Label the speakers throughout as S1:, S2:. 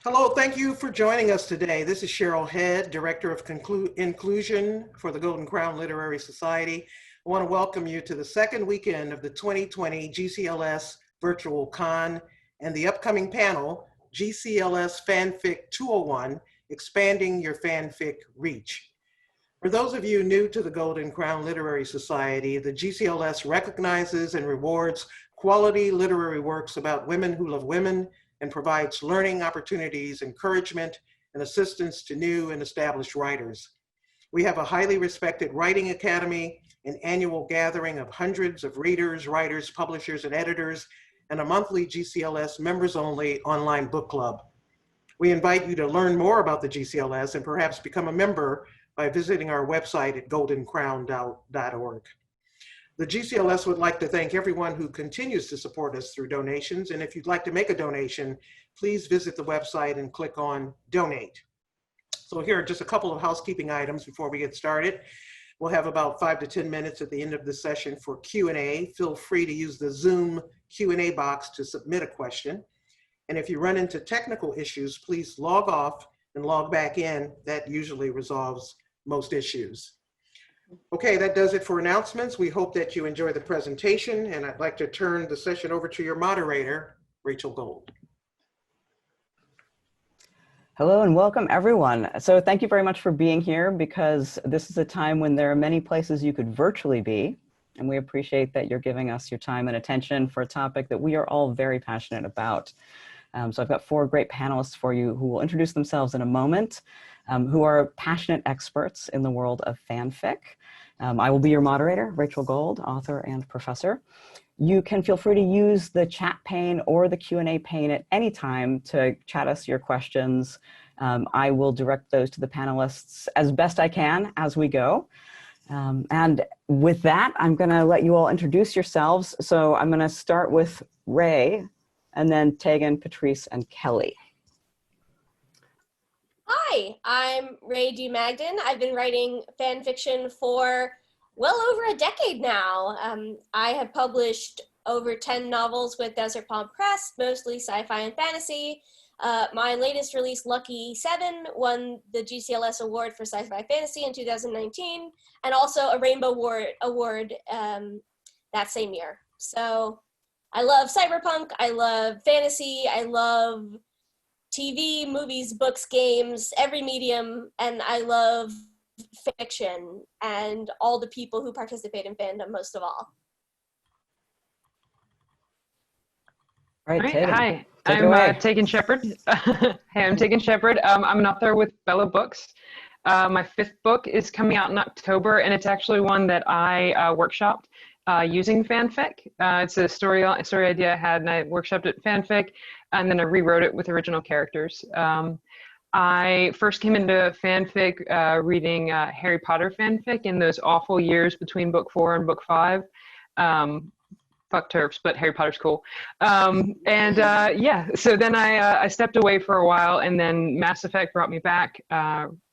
S1: Hello, thank you for joining us today. This is Cheryl Head, Director of Inclusion for the Golden Crown Literary Society. I want to welcome you to the second weekend of the 2020 GCLS Virtual Con and the upcoming panel, GCLS Fanfic 201, Expanding Your Fanfic Reach. For those of you new to the Golden Crown Literary Society, the GCLS recognizes and rewards quality literary works about women who love women and provides learning opportunities, encouragement, and assistance to new and established writers. We have a highly respected writing academy, an annual gathering of hundreds of readers, writers, publishers, and editors, and a monthly GCLS members-only online book club. We invite you to learn more about the GCLS and perhaps become a member by visiting our website at goldencrown.org. The GCLS would like to thank everyone who continues to support us through donations. And if you'd like to make a donation, please visit the website and click on Donate. So here are just a couple of housekeeping items before we get started. We'll have about 5 to 10 minutes at the end of the session for Q&A. Feel free to use the Zoom Q&A box to submit a question. And if you run into technical issues, please log off and log back in. That usually resolves most issues. Okay, that does it for announcements. We hope that you enjoy the presentation, and I'd like to turn the session over to your moderator, Rachel Gould.
S2: Hello and welcome everyone. So thank you very much for being here, because this is a time when there are many places you could virtually be, and we appreciate that you're giving us your time and attention for a topic that we are all very passionate about. So I've got 4 great panelists for you who will introduce themselves in a moment, who are passionate experts in the world of fanfic. I will be your moderator, Rachel Gould, author and professor. You can feel free to use the chat pane or the Q&A pane at any time to chat us your questions. I will direct those to the panelists as best I can as we go. And with that, I'm going to let you all introduce yourselves. So I'm going to start with Ray, and then Tegan, Patrice, and Kelly.
S3: Hi, I'm Ray D. Magden. I've been writing fan fiction for well over a decade now. I have published over 10 novels with Desert Palm Press, mostly sci-fi and fantasy. My latest release, Lucky 7, won the GCLS Award for Sci-Fi Fantasy in 2019, and also a Rainbow Award that same year. So I love cyberpunk, I love fantasy, I love TV, movies, books, games, every medium, and I love fiction and all the people who participate in fandom most of all.
S2: Right,
S4: Hi, I'm Tegan Shepard. Hey, I'm Tegan Shepard. I'm an author with Bellow Books. My 5th book is coming out in October, and it's actually one that I workshopped using fanfic. It's a story idea I had, and I workshopped it fanfic, and then I rewrote it with original characters. I first came into fanfic reading Harry Potter fanfic in those awful years between book 4 and book 5. Fuck TERFs, but Harry Potter's cool. Yeah, so then I stepped away for a while, and then Mass Effect brought me back,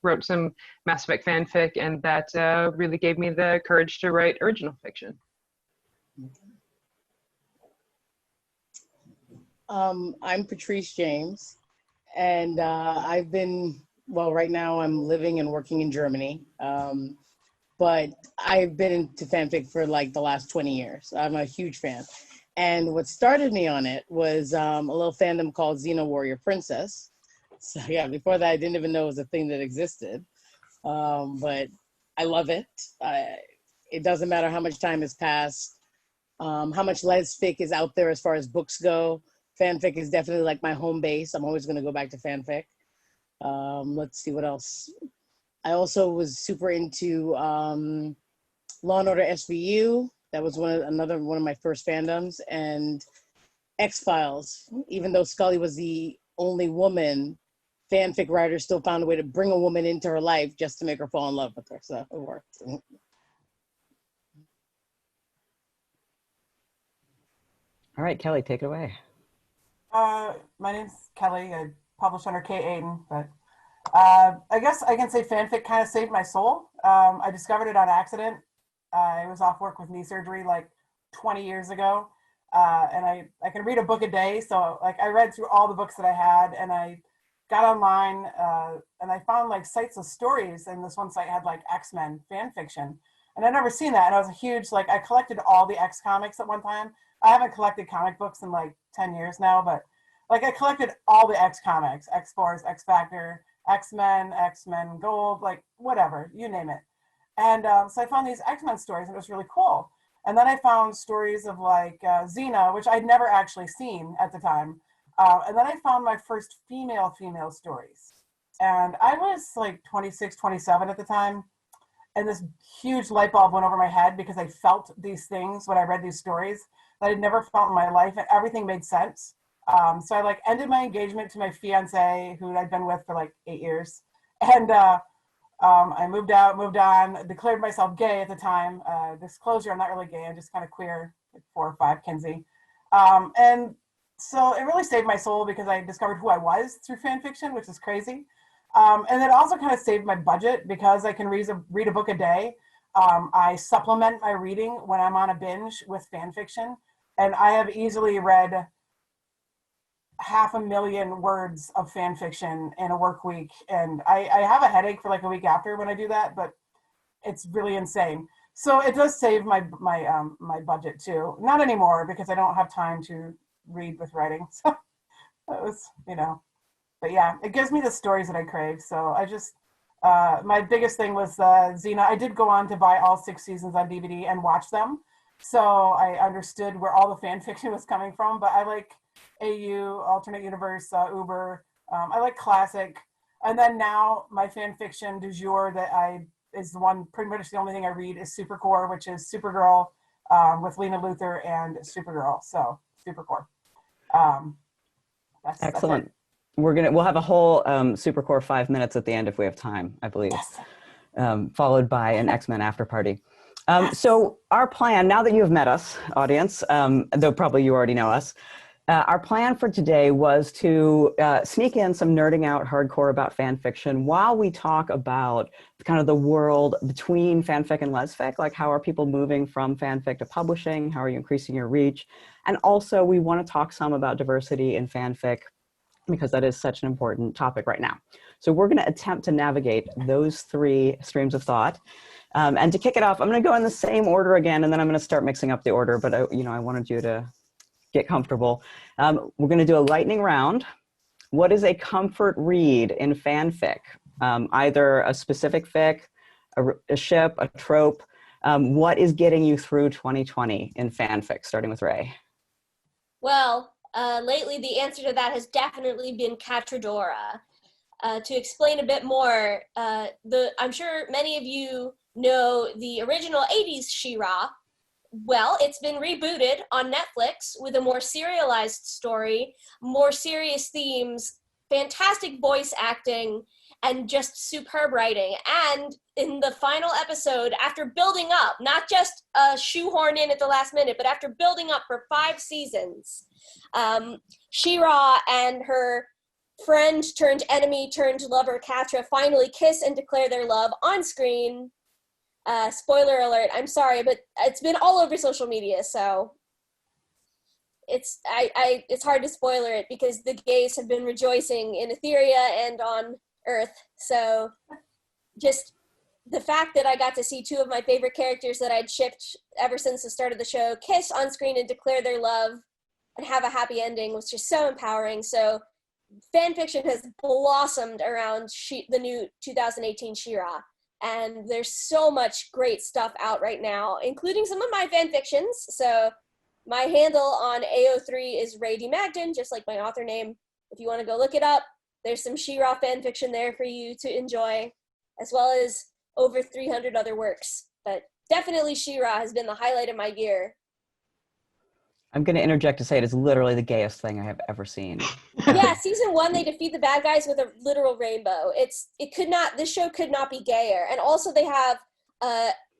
S4: wrote some Mass Effect fanfic, and that really gave me the courage to write original fiction.
S5: I'm Patrice James, and I've been, well, right now I'm living and working in Germany, but I've been into fanfic for like the last 20 years. I'm a huge fan. And what started me on it was a little fandom called Xena Warrior Princess. So yeah, before that I didn't even know it was a thing that existed, but I love it. It doesn't matter how much time has passed, how much lesfic is out there as far as books go. Fanfic is definitely like my home base. I'm always going to go back to fanfic. Let's see what else. I also was super into Law and Order SVU. That was another one of my first fandoms. And X-Files. Even though Scully was the only woman, fanfic writers still found a way to bring a woman into her life just to make her fall in love with her. So it worked.
S2: All right, Kelly, take it away.
S6: My name's Kelly. I publish under Kate Aiden, but I guess I can say fanfic kind of saved my soul. I discovered it on accident. I was off work with knee surgery like 20 years ago, and I can read a book a day. So like I read through all the books that I had, and I got online and I found like sites of stories, and this one site had like X-Men fan fiction, and I'd never seen that. And I was a huge, like, I collected all the X comics at one time. I haven't collected comic books in like 10 years now, but like I collected all the X comics, X-Force, X-Factor, X-Men Gould, like whatever, you name it. And so I found these X-Men stories, and it was really cool. And then I found stories of like Xena, which I'd never actually seen at the time. And then I found my first female stories. And I was like 26, 27 at the time. And this huge light bulb went over my head because I felt these things when I read these stories that I'd never felt in my life, and everything made sense. So I like ended my engagement to my fiance, who I'd been with for like 8 years. And I moved on, declared myself gay at the time. Disclosure, I'm not really gay, I'm just kind of queer, like 4 or 5, Kinsey. And so it really saved my soul because I discovered who I was through fan fiction, which is crazy. And it also kind of saved my budget because I can read a book a day. I supplement my reading when I'm on a binge with fan fiction. And I have easily read 500,000 words of fan fiction in a work week. And I have a headache for like a week after when I do that, but it's really insane. So it does save my budget too. Not anymore because I don't have time to read with writing. So that was, but yeah, it gives me the stories that I crave. So I just, my biggest thing was Xena. I did go on to buy all 6 seasons on DVD and watch them. So I understood where all the fan fiction was coming from, but I like AU, alternate universe, Uber. I like classic. And then now my fan fiction du jour that is the one, pretty much the only thing I read is Supercore, which is Supergirl with Lana Luthor and Supergirl. So Supercore.
S2: Excellent. That's we'll have a whole Supercore 5 minutes at the end if we have time, I believe. Yes. Followed by an X-Men after party. So our plan, now that you have met us, audience, though probably you already know us, our plan for today was to sneak in some nerding out hardcore about fan fiction while we talk about kind of the world between fanfic and lesfic, like how are people moving from fanfic to publishing, how are you increasing your reach, and also we want to talk some about diversity in fanfic because that is such an important topic right now. So we're going to attempt to navigate those 3 streams of thought. And to kick it off, I'm going to go in the same order again, and then I'm going to start mixing up the order, but I wanted you to get comfortable. We're going to do a lightning round. What is a comfort read in fanfic? Either a specific fic, a ship, a trope. What is getting you through 2020 in fanfic, starting with Ray?
S3: Well, lately the answer to that has definitely been Catradora. To explain a bit more, I'm sure many of you know the original 80s She-Ra. Well, it's been rebooted on Netflix with a more serialized story, more serious themes, fantastic voice acting, and just superb writing. And in the final episode, after building up, not just shoehorn in at the last minute, but after building up for 5 seasons, She-Ra and her friend turned enemy turned lover Catra finally kiss and declare their love on screen. Spoiler alert, I'm sorry, but it's been all over social media, so it's hard to spoiler it because the gays have been rejoicing in Etheria and on Earth. So just the fact that I got to see 2 of my favorite characters that I'd shipped ever since the start of the show kiss on screen and declare their love and have a happy ending was just so empowering. So fan fiction has blossomed around the new 2018 She-Ra. And there's so much great stuff out right now, including some of my fan fictions. So my handle on AO3 is Ray D. Magden, just like my author name. If you want to go look it up, there's some She-Ra fan fiction there for you to enjoy, as well as over 300 other works. But definitely She-Ra has been the highlight of my year.
S2: I'm going to interject to say it is literally the gayest thing I have ever seen.
S3: Yeah, season 1, they defeat the bad guys with a literal rainbow. This show could not be gayer. And also they have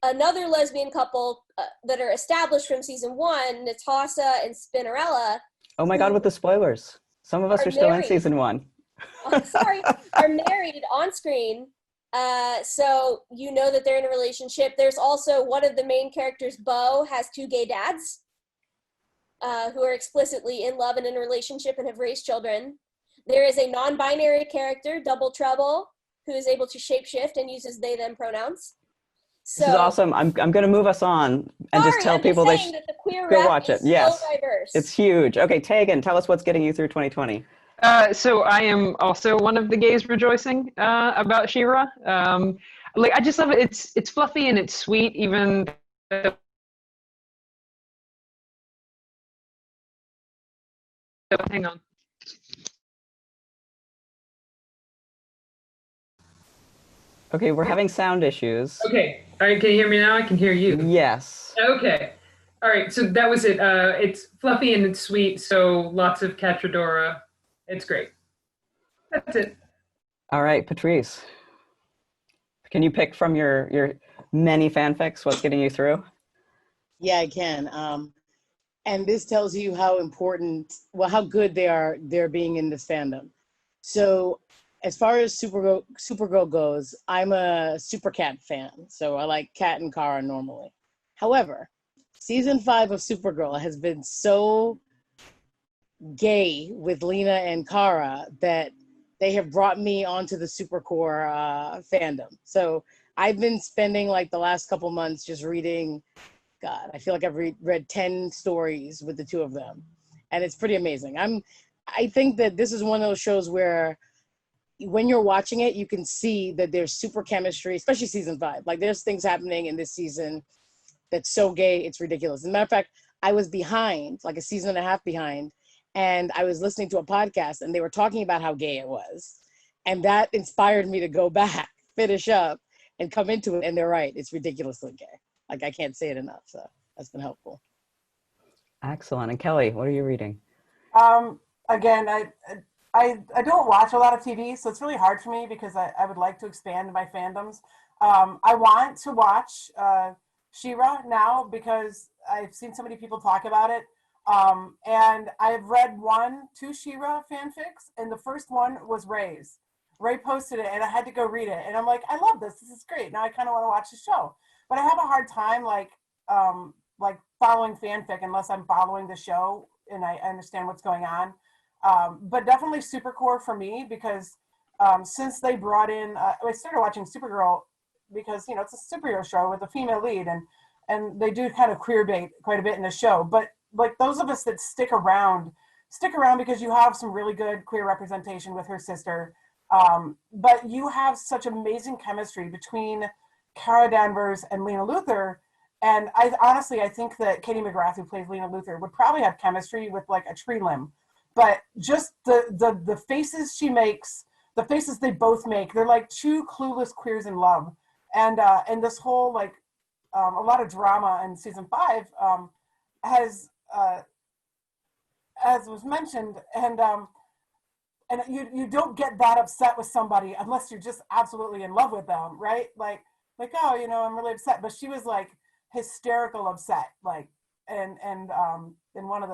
S3: another lesbian couple that are established from season 1, Natasha and Spinnerella.
S2: Oh my God, with the spoilers. Some of us are still in season 1.
S3: Oh, sorry, are married on screen. So you know that they're in a relationship. There's also one of the main characters, Bo, has 2 gay dads. Who are explicitly in love and in a relationship and have raised children. There is a non-binary character, Double Trouble, who is able to shapeshift and uses they, them pronouns. So,
S2: This is awesome. I'm going to move us on and just tell people they should
S3: that the queer
S2: go
S3: rep
S2: watch it.
S3: is
S2: Yes,
S3: so diverse.
S2: it's huge. Okay, Tegan, tell us what's getting you through 2020.
S4: So I am also one of the gays rejoicing about She-Ra. Like, I just love it. It's fluffy and it's sweet, even though, hang on.
S2: Okay, we're having sound issues.
S4: Okay. All right. Can you hear me now? I can hear you.
S2: Yes.
S4: Okay. All right. So that was it. It's fluffy and it's sweet. So lots of Catradora. It's great. That's it.
S2: All right, Patrice. Can you pick from your many fanfics what's getting you through?
S5: Yeah, I can. And this tells you how important, well, how good they're being in this fandom. So as far as Supergirl goes, I'm a Super Cat fan. So I like Cat and Kara normally. However, season 5 of Supergirl has been so gay with Lena and Kara that they have brought me onto the Supercore fandom. So I've been spending like the last couple months just reading, God, I feel like I've read 10 stories with the two of them. And it's pretty amazing. I think that this is one of those shows where when you're watching it, you can see that there's super chemistry, especially season 5. Like there's things happening in this season that's so gay, it's ridiculous. As a matter of fact, I was behind, like a season and a half behind, and I was listening to a podcast and they were talking about how gay it was. And that inspired me to go back, finish up, and come into it. And they're right, it's ridiculously gay. Like I can't say it enough, so that's been helpful.
S2: Excellent. And Kelly, what are you reading?
S6: Again, I don't watch a lot of TV, so it's really hard for me because I would like to expand my fandoms. I want to watch She-Ra now because I've seen so many people talk about it. And I've read 2 She-Ra fanfics, and the first one was Ray's. Ray posted it, and I had to go read it. And I'm like, I love this. This is great. Now I kind of want to watch the show. But I have a hard time, like following fanfic unless I'm following the show and I understand what's going on. But definitely Supercore for me because since they brought in, I started watching Supergirl because, you know, it's a superhero show with a female lead, and they do kind of queer bait quite a bit in the show. But like those of us that stick around because you have some really good queer representation with her sister. But you have such amazing chemistry between Kara Danvers and Lena Luthor. And I think that Katie McGrath, who plays Lena Luthor, would probably have chemistry with like a tree limb. But just the faces she makes, the faces they both make, they're like two clueless queers in love. And this whole like a lot of drama in season 5 has, as was mentioned, and you don't get that upset with somebody unless you're just absolutely in love with them, right? Like oh, you know, I'm really upset. But she was like hysterical upset, like and in one of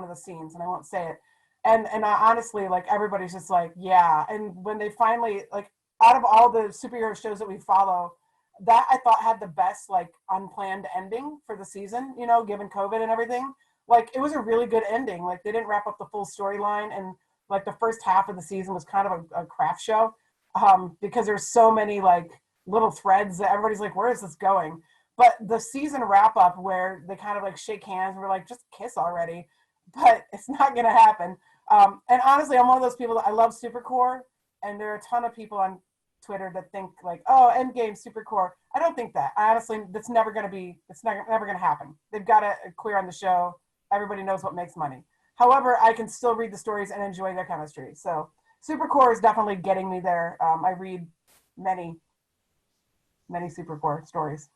S6: the scenes, and I won't say it. And honestly, like everybody's just like, yeah. And when they finally, like, out of all the superhero shows that we follow, that I thought had the best like unplanned ending for the season, you know, given COVID and everything. Like it was a really good ending. Like they didn't wrap up the full storyline, and like the first half of the season was kind of a crap show because there's so many like little threads that everybody's like, where is this going? But the season wrap up where they kind of like shake hands and we're like, just kiss already. But it's not going to happen. And honestly, I'm one of those people that I love Supercore, and there are a ton of people on Twitter that think like, oh, Endgame Supercore. I don't think that. Honestly, that's never going to happen. They've got a queer on the show. Everybody knows what makes money. However, I can still read the stories and enjoy their chemistry. So Supercore is definitely getting me there. I read many Supercore stories.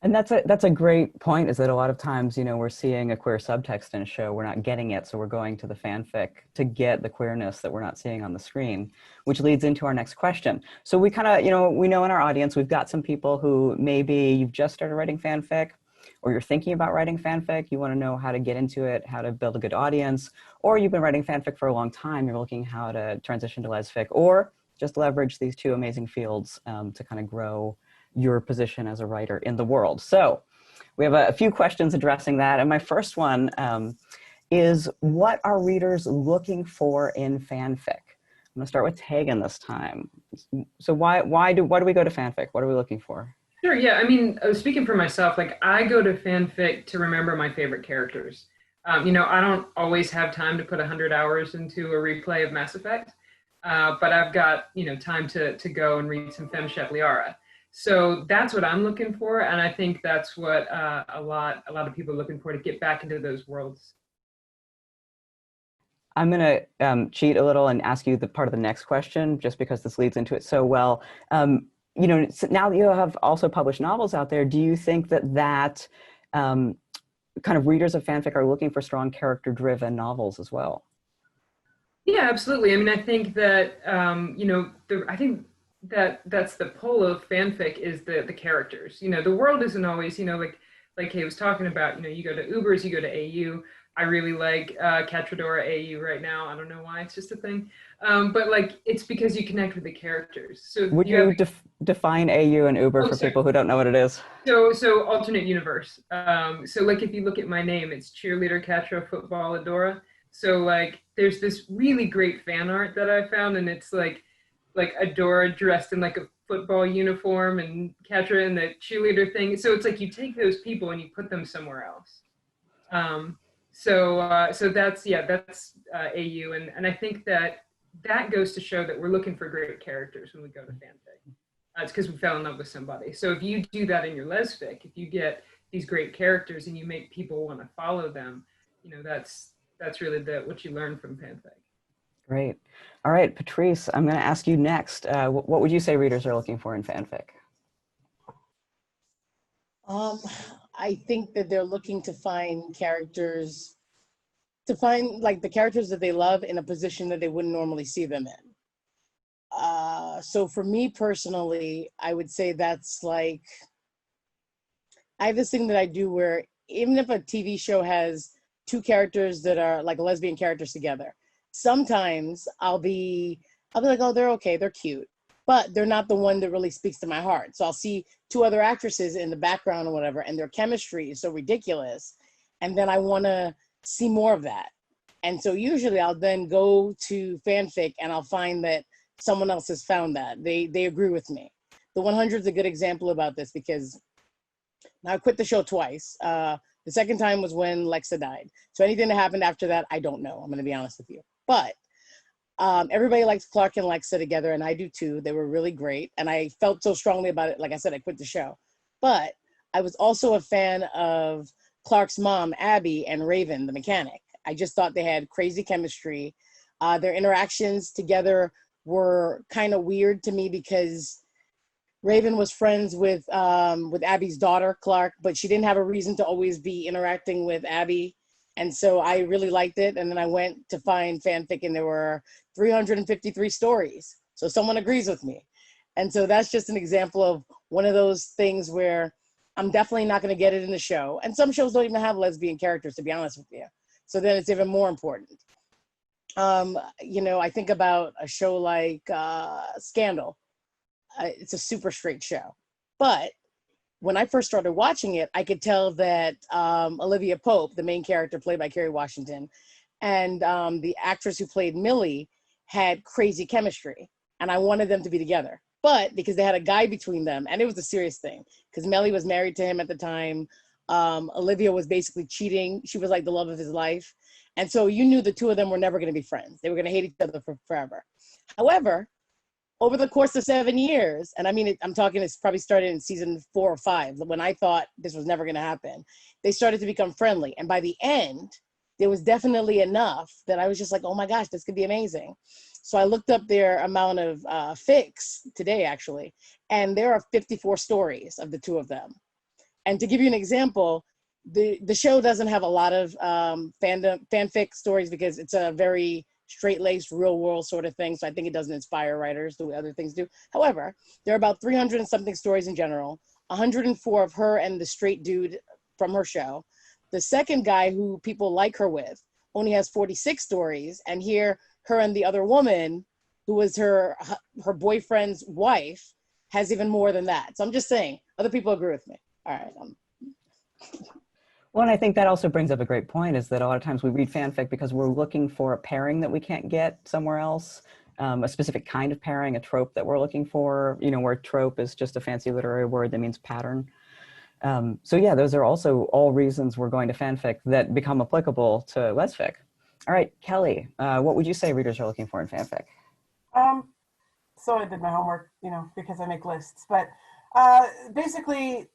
S2: And that's a great point, is that a lot of times, you know, we're seeing a queer subtext in a show, we're not getting it, so we're going to the fanfic to get the queerness that we're not seeing on the screen, which leads into our next question. So we kind of, you know, we know in our audience, we've got some people who maybe you've just started writing fanfic, or you're thinking about writing fanfic, you want to know how to get into it, how to build a good audience, or you've been writing fanfic for a long time, you're looking how to transition to lesfic, or just leverage these two amazing fields to kind of grow your position as a writer in the world. So we have a few questions addressing that. And my first one is, what are readers looking for in fanfic? I'm gonna start with Tegan this time. So why do we go to fanfic? What are we looking for?
S4: Sure, yeah. I mean, speaking for myself, like I go to fanfic to remember my favorite characters. You know, I don't always have time to put 100 hours into a replay of Mass Effect, but I've got, you know, time to go and read some Femme Liara. So that's what I'm looking for, and I think that's what a lot of people are looking for, to get back into those worlds.
S2: I'm going to cheat a little and ask you the part of the next question, just because this leads into it so well. You know, now that you have also published novels out there, do you think that kind of readers of fanfic are looking for strong character-driven novels as well?
S4: Yeah, absolutely. I mean, I think that you know, I think that's the pull of fanfic, is the characters. You know, the world isn't always, you know, like Kay was talking about. You know, you go to Ubers, you go to AU. I really like Catradora AU right now. I don't know why, it's just a thing. But like, it's because you connect with the characters. So
S2: would you define AU and Uber for people who don't know what it is?
S4: So alternate universe. So like, if you look at my name, it's cheerleader Catra football Adora. So like, there's this really great fan art that I found, and it's like Adora dressed in like a football uniform and Catra in the cheerleader thing. So it's like, you take those people and you put them somewhere else. So that's, yeah, that's AU, and I think that goes to show that we're looking for great characters when we go to fanfic. It's because we fell in love with somebody. So if you do that in your lesfic, if you get these great characters and you make people want to follow them, you know, that's really what you learn from fanfic.
S2: Great. All right, Patrice, I'm going to ask you next. What would you say readers are looking for in fanfic?
S5: I think that they're looking to find characters, to find like the characters that they love in a position that they wouldn't normally see them in. So for me personally, I would say that's like, I have this thing that I do where even if a TV show has two characters that are like lesbian characters together, sometimes I'll be like, oh, they're okay, they're cute, but they're not the one that really speaks to my heart. So I'll see two other actresses in the background or whatever, and their chemistry is so ridiculous. And then I want to see more of that. And so usually I'll then go to fanfic and I'll find that someone else has found that. They agree with me. The 100 is a good example about this, because now I quit the show twice. The second time was when Lexa died. So anything that happened after that, I don't know. I'm going to be honest with you. But everybody likes Clark and Lexa together, and I do too. They were really great. And I felt so strongly about it. Like I said, I quit the show. But I was also a fan of Clark's mom, Abby, and Raven, the mechanic. I just thought they had crazy chemistry. Their interactions together were kind of weird to me, because Raven was friends with Abby's daughter, Clark, but she didn't have a reason to always be interacting with Abby. And so I really liked it. And then I went to find fanfic, and there were 353 stories. So someone agrees with me. And so that's just an example of one of those things where I'm definitely not going to get it in the show. And some shows don't even have lesbian characters, to be honest with you. So then it's even more important. You know, I think about a show like Scandal. It's a super straight show. But when I first started watching it, I could tell that Olivia Pope, the main character played by Kerry Washington, and the actress who played Millie had crazy chemistry. And I wanted them to be together. But because they had a guy between them, and it was a serious thing, because Millie was married to him at the time. Olivia was basically cheating. She was like the love of his life. And so you knew the two of them were never going to be friends. They were going to hate each other for forever. However, over the course of 7 years, and I mean, I'm talking, it's probably started in season 4 or 5, when I thought this was never going to happen, they started to become friendly. And by the end, there was definitely enough that I was just like, oh my gosh, this could be amazing. So I looked up their amount of fics today, actually, and there are 54 stories of the two of them. And to give you an example, the show doesn't have a lot of fanfic stories, because it's a very straight-laced, real-world sort of thing. So I think it doesn't inspire writers the way other things do. However, there are about 300 and something stories in general, 104 of her and the straight dude from her show. The second guy who people like her with only has 46 stories. And here, her and the other woman, who was her boyfriend's wife, has even more than that. So I'm just saying, other people agree with me. All right.
S2: Well, and I think that also brings up a great point, is that a lot of times we read fanfic because we're looking for a pairing that we can't get somewhere else. a specific kind of pairing, a trope that we're looking for, you know, where trope is just a fancy literary word that means pattern. So yeah, those are also all reasons we're going to fanfic that become applicable to lesfic. All right, Kelly, what would you say readers are looking for in fanfic?
S6: So I did my homework, you know, because I make lists. But basically,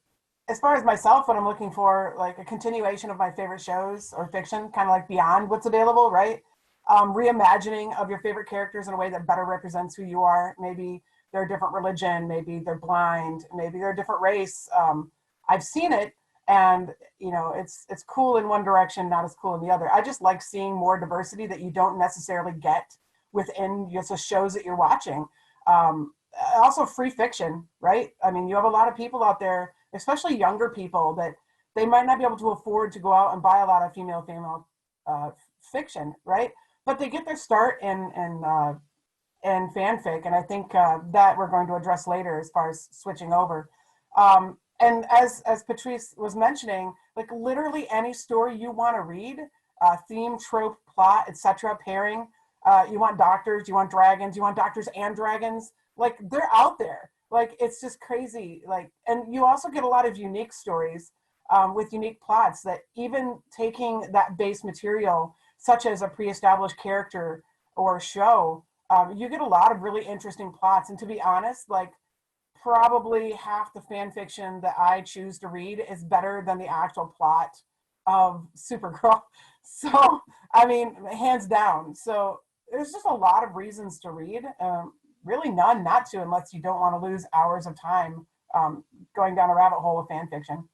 S6: as far as myself, what I'm looking for, like a continuation of my favorite shows or fiction, kind of like beyond what's available, right? Reimagining of your favorite characters in a way that better represents who you are. Maybe they're a different religion, maybe they're blind, maybe they're a different race. I've seen it, and you know, it's cool in one direction, not as cool in the other. I just like seeing more diversity that you don't necessarily get within just the shows that you're watching. Also free fiction, right? I mean, you have a lot of people out there, especially younger people, that they might not be able to afford to go out and buy a lot of female fiction, right? But they get their start in fanfic, and I think that we're going to address later as far as switching over. And as Patrice was mentioning, like literally any story you want to read, theme, trope, plot, etc., pairing. You want doctors, you want dragons, you want doctors and dragons. Like they're out there. Like it's just crazy. Like, and you also get a lot of unique stories with unique plots that even taking that base material, such as a pre-established character or show, you get a lot of really interesting plots. And to be honest, like probably half the fan fiction that I choose to read is better than the actual plot of Supergirl. So, I mean, hands down. So there's just a lot of reasons to read. Really none not to, unless you don't want to lose hours of time going down a rabbit hole of fan fiction.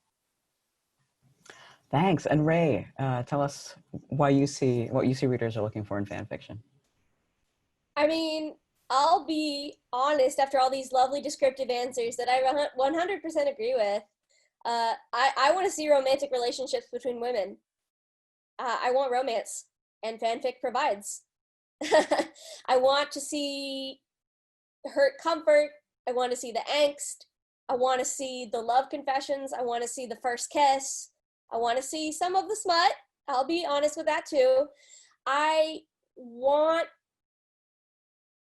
S2: Thanks. And Ray, tell us what you see readers are looking for in fan fiction.
S3: I mean, I'll be honest, after all these lovely descriptive answers that I 100% agree with, I want to see romantic relationships between women. I want romance, and fanfic provides. I want to see hurt comfort. I want to see the angst. I want to see the love confessions. I want to see the first kiss. I want to see some of the smut. I'll be honest with that too. I want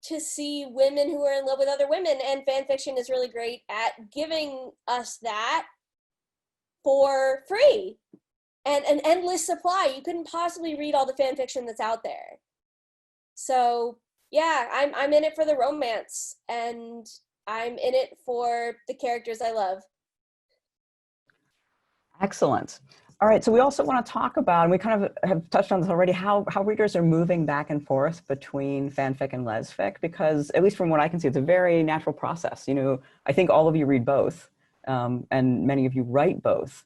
S3: to see women who are in love with other women, and fan fiction is really great at giving us that for free and an endless supply. You couldn't possibly read all the fan fiction that's out there. So yeah, I'm in it for the romance, and I'm in it for the characters I love.
S2: Excellent. All right, so we also want to talk about, and we kind of have touched on this already, how readers are moving back and forth between fanfic and lesfic, because at least from what I can see, it's a very natural process. You know, I think all of you read both, and many of you write both.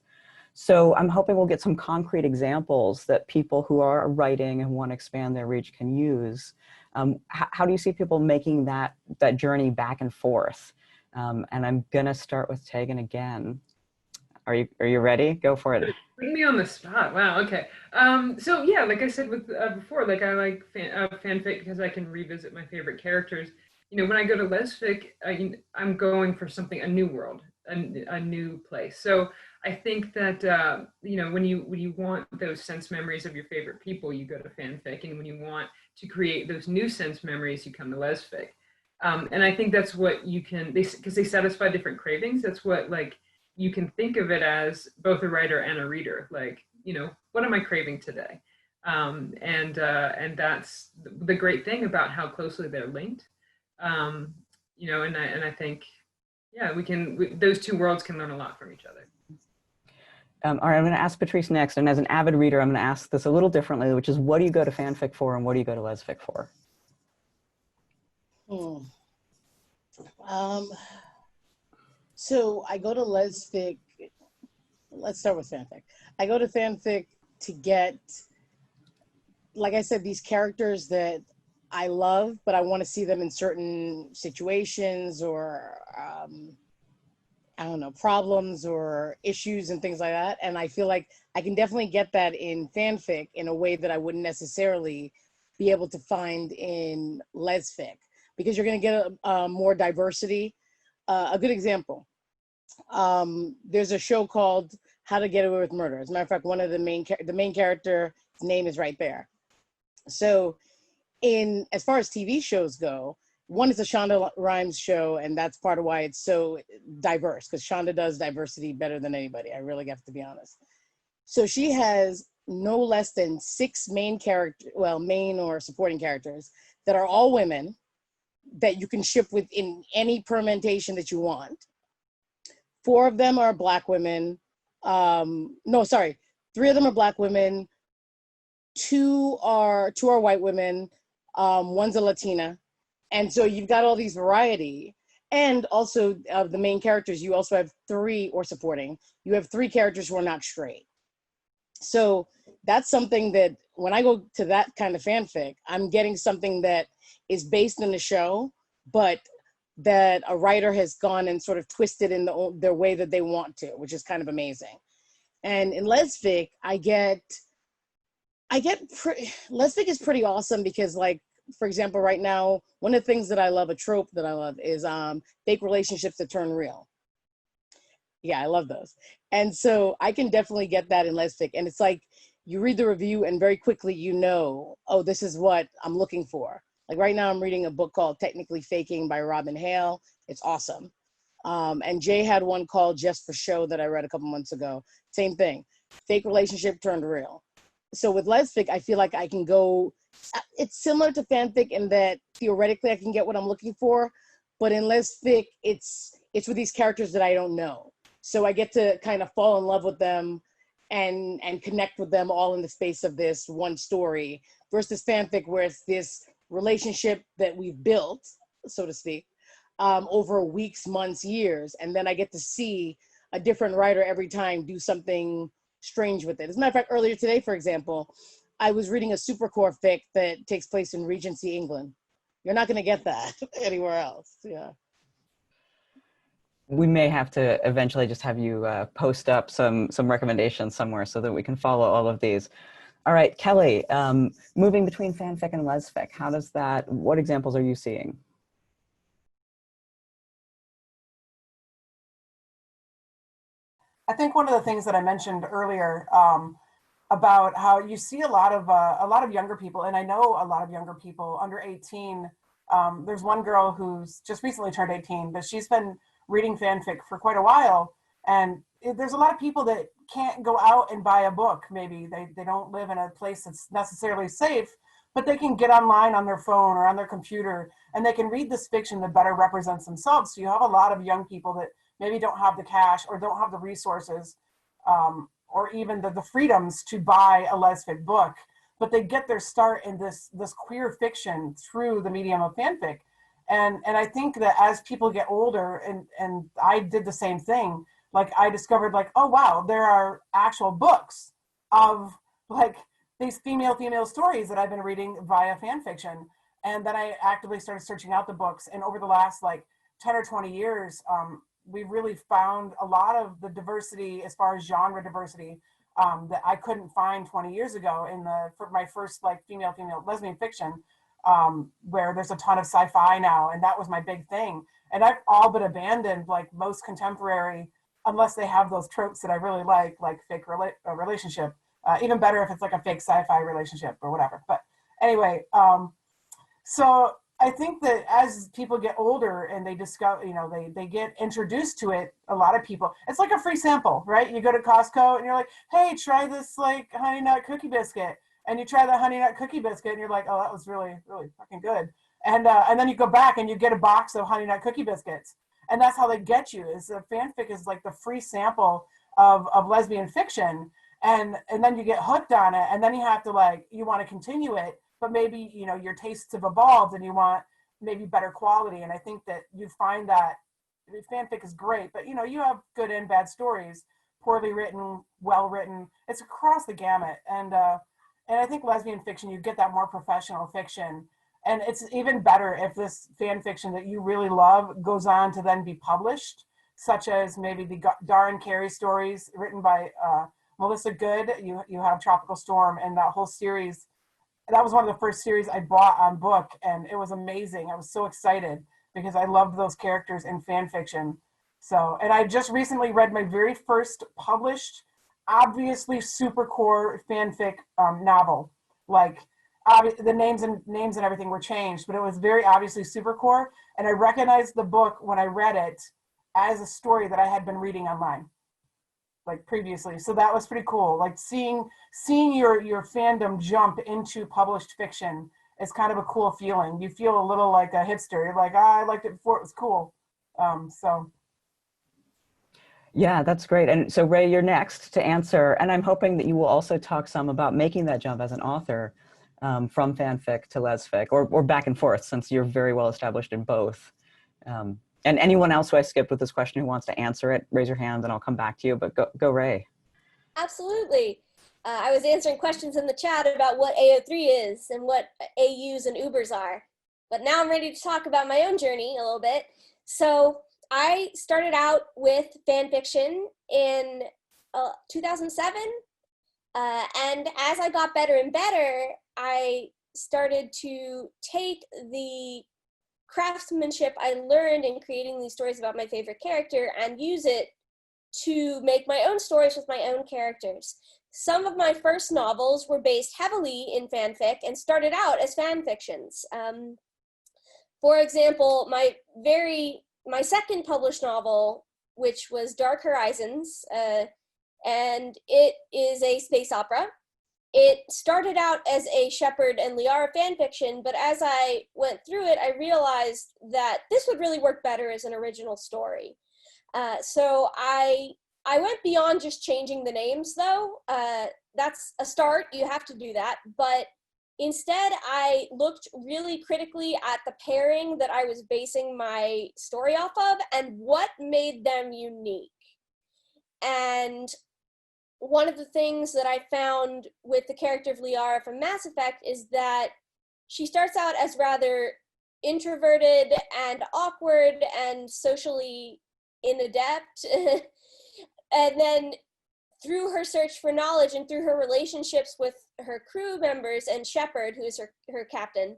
S2: So I'm hoping we'll get some concrete examples that people who are writing and want to expand their reach can use. How do you see people making that journey back and forth? And I'm gonna start with Tegan again. Are you ready? Go for it.
S4: Putting me on the spot. Wow. Okay. So yeah, like I said with before, like I like fanfic because I can revisit my favorite characters. You know, when I go to lesfic, I'm going for something, a new world, a new place. So I think that you know, when you want those sense memories of your favorite people, you go to fanfic, and when you want to create those new sense memories, you come to lesfic. And I think that's what you can, because they satisfy different cravings. That's what, like, you can think of it as both a writer and a reader. Like, you know, what am I craving today? And that's the great thing about how closely they're linked. You know, and I think, yeah, those two worlds can learn a lot from each other.
S2: All right, I'm going to ask Patrice next, and as an avid reader, I'm going to ask this a little differently, which is, what do you go to fanfic for, and what do you go to lesfic for?
S5: So I go to lesfic. Let's start with fanfic. I go to fanfic to get, like I said, these characters that I love, but I want to see them in certain situations or I don't know, problems or issues and things like that. And I feel like I can definitely get that in fanfic in a way that I wouldn't necessarily be able to find in lesfic, because you're going to get more diversity. A good example, there's a show called How to Get Away with Murder. As a matter of fact, one of the main character's name is right there. So as far as TV shows go, one is a Shonda Rhimes show, and that's part of why it's so diverse, because Shonda does diversity better than anybody. I really have to be honest. So she has no less than 6 main or supporting characters that are all women that you can ship with in any permutation that you want. 4 of them are Black women. 3 of them are Black women. 2 are white women. One's a Latina. And so you've got all these variety. And also of the main characters, you also have 3, or supporting, you have 3 characters who are not straight. So that's something that when I go to that kind of fanfic, I'm getting something that is based in the show, but that a writer has gone and sort of twisted in their way that they want to, which is kind of amazing. And in Lesfic, Lesfic is pretty awesome because, like, for example, right now, one of the things that I love, a trope that I love, is fake relationships that turn real. Yeah, I love those. And so I can definitely get that in Lesfic. And it's like, you read the review and very quickly you know, oh, this is what I'm looking for. Like right now I'm reading a book called Technically Faking by Robin Hale. It's awesome. And Jay had one called Just for Show that I read a couple months ago. Same thing, fake relationship turned real. So with Lesfic, I feel like I can go, it's similar to fanfic in that theoretically I can get what I'm looking for, but in Lesfic, it's with these characters that I don't know. So I get to kind of fall in love with them and connect with them all in the space of this one story, versus fanfic where it's this relationship that we've built, so to speak, over weeks, months, years. And then I get to see a different writer every time do something strange with it. As a matter of fact, earlier today, for example, I was reading a supercore fic that takes place in Regency, England. You're not going to get that anywhere else. Yeah.
S2: We may have to eventually just have you post up some recommendations somewhere so that we can follow all of these. All right, Kelly, moving between fanfic and lesfic, what examples are you seeing?
S6: I think one of the things that I mentioned earlier about how you see a lot of younger people, and I know a lot of younger people under 18. There's one girl who's just recently turned 18, but she's been reading fanfic for quite a while. And there's a lot of people that can't go out and buy a book. Maybe they don't live in a place that's necessarily safe, but they can get online on their phone or on their computer, and they can read this fiction that better represents themselves. So you have a lot of young people that maybe don't have the cash or don't have the resources or even the freedoms to buy a lesfic book, but they get their start in this queer fiction through the medium of fanfic. And I think that as people get older, and I did the same thing, like I discovered like, oh wow, there are actual books of like these female stories that I've been reading via fan fiction. And then I actively started searching out the books. And over the last like 10 or 20 years, we really found a lot of the diversity as far as genre diversity that I couldn't find 20 years ago for my first like female lesbian fiction, where there's a ton of sci-fi now, and that was my big thing. And I've all but abandoned like most contemporary, unless they have those tropes that I really like fake relationship. Even better if it's like a fake sci-fi relationship or whatever. But anyway, so I think that as people get older and they discover, they get introduced to it, a lot of people, it's like a free sample, right? You go to Costco and you're like, hey, try this like honey nut cookie biscuit. And you try the honey nut cookie biscuit and you're like, oh, that was really, really fucking good. And then you go back and you get a box of honey nut cookie biscuits. And that's how they get you, is the fanfic is like the free sample of lesbian fiction. And then you get hooked on it, and then you have to you want to continue it, but maybe, your tastes have evolved and you want maybe better quality. And I think that you find that fanfic is great, but you have good and bad stories, poorly written, well written. It's across the gamut. And I think lesbian fiction, you get that more professional fiction. And it's even better if this fan fiction that you really love goes on to then be published, such as maybe the Darren Carey stories written by Melissa Good. You have Tropical Storm, and that whole series. That was one of the first series I bought on book, and it was amazing. I was so excited because I loved those characters in fan fiction. So, and I just recently read my very first published, obviously super core fanfic novel. the names and everything were changed, but it was very obviously Supercore. And I recognized the book when I read it as a story that I had been reading online, like previously. So that was pretty cool. Like seeing your fandom jump into published fiction is kind of a cool feeling. You feel a little like a hipster. You're like, I liked it before it was cool. So.
S2: Yeah, that's great. And so Ray, you're next to answer. And I'm hoping that you will also talk some about making that jump as an author from fanfic to lesfic, or back and forth, since you're very well established in both. And anyone else who I skipped with this question who wants to answer it, raise your hand and I'll come back to you, but go Ray.
S3: Absolutely. I was answering questions in the chat about what AO3 is and what AUs and Ubers are. But now I'm ready to talk about my own journey a little bit. So I started out with fan fiction in 2007. And as I got better and better, I started to take the craftsmanship I learned in creating these stories about my favorite character and use it to make my own stories with my own characters. Some of my first novels were based heavily in fanfic and started out as fan fictions. For example, my second published novel, which was Dark Horizons, and it is a space opera. It started out as a Shepard and Liara fanfiction, but as I went through it, I realized that this would really work better as an original story. So I went beyond just changing the names, though. That's a start. You have to do that. But instead, I looked really critically at the pairing that I was basing my story off of and what made them unique. And one of the things that I found with the character of Liara from Mass Effect is that she starts out as rather introverted and awkward and socially inadept. And then through her search for knowledge and through her relationships with her crew members and Shepard, who is her captain,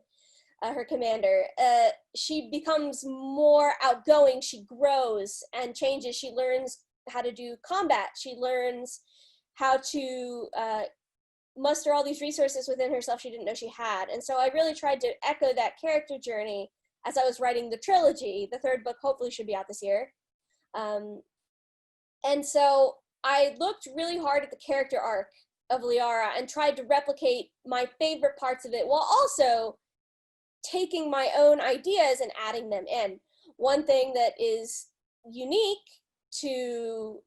S3: her commander, she becomes more outgoing. She grows and changes. She learns how to do combat. She learns how to muster all these resources within herself she didn't know she had. And so I really tried to echo that character journey as I was writing the trilogy. The third book hopefully should be out this year. And so I looked really hard at the character arc of Liara and tried to replicate my favorite parts of it while also taking my own ideas and adding them in. One thing that is unique to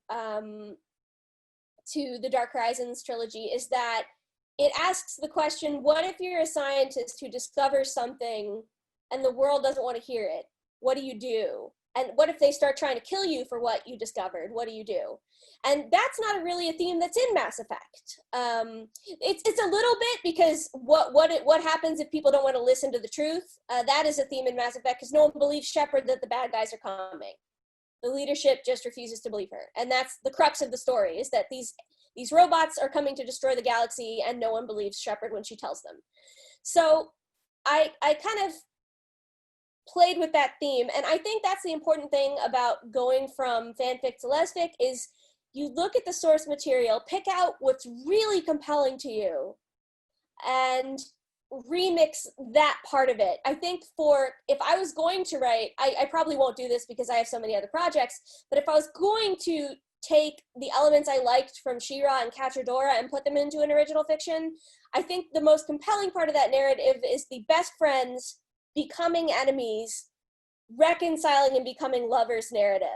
S3: the Dark Horizons trilogy is that it asks the question, what if you're a scientist who discovers something and the world doesn't want to hear it? What do you do? And what if they start trying to kill you for what you discovered? What do you do? And that's not really a theme that's in Mass Effect. It's a little bit, because what happens if people don't want to listen to the truth? That is a theme in Mass Effect, because no one believes Shepard that the bad guys are coming. The leadership just refuses to believe her. And that's the crux of the story, is that these robots are coming to destroy the galaxy and no one believes Shepard when she tells them. So I kind of played with that theme. And I think that's the important thing about going from fanfic to lesfic is you look at the source material, pick out what's really compelling to you, and remix that part of it. I think if I was going to write, I probably won't do this because I have so many other projects, but if I was going to take the elements I liked from She-Ra and Cachordora and put them into an original fiction, I think the most compelling part of that narrative is the best friends becoming enemies, reconciling and becoming lovers narrative.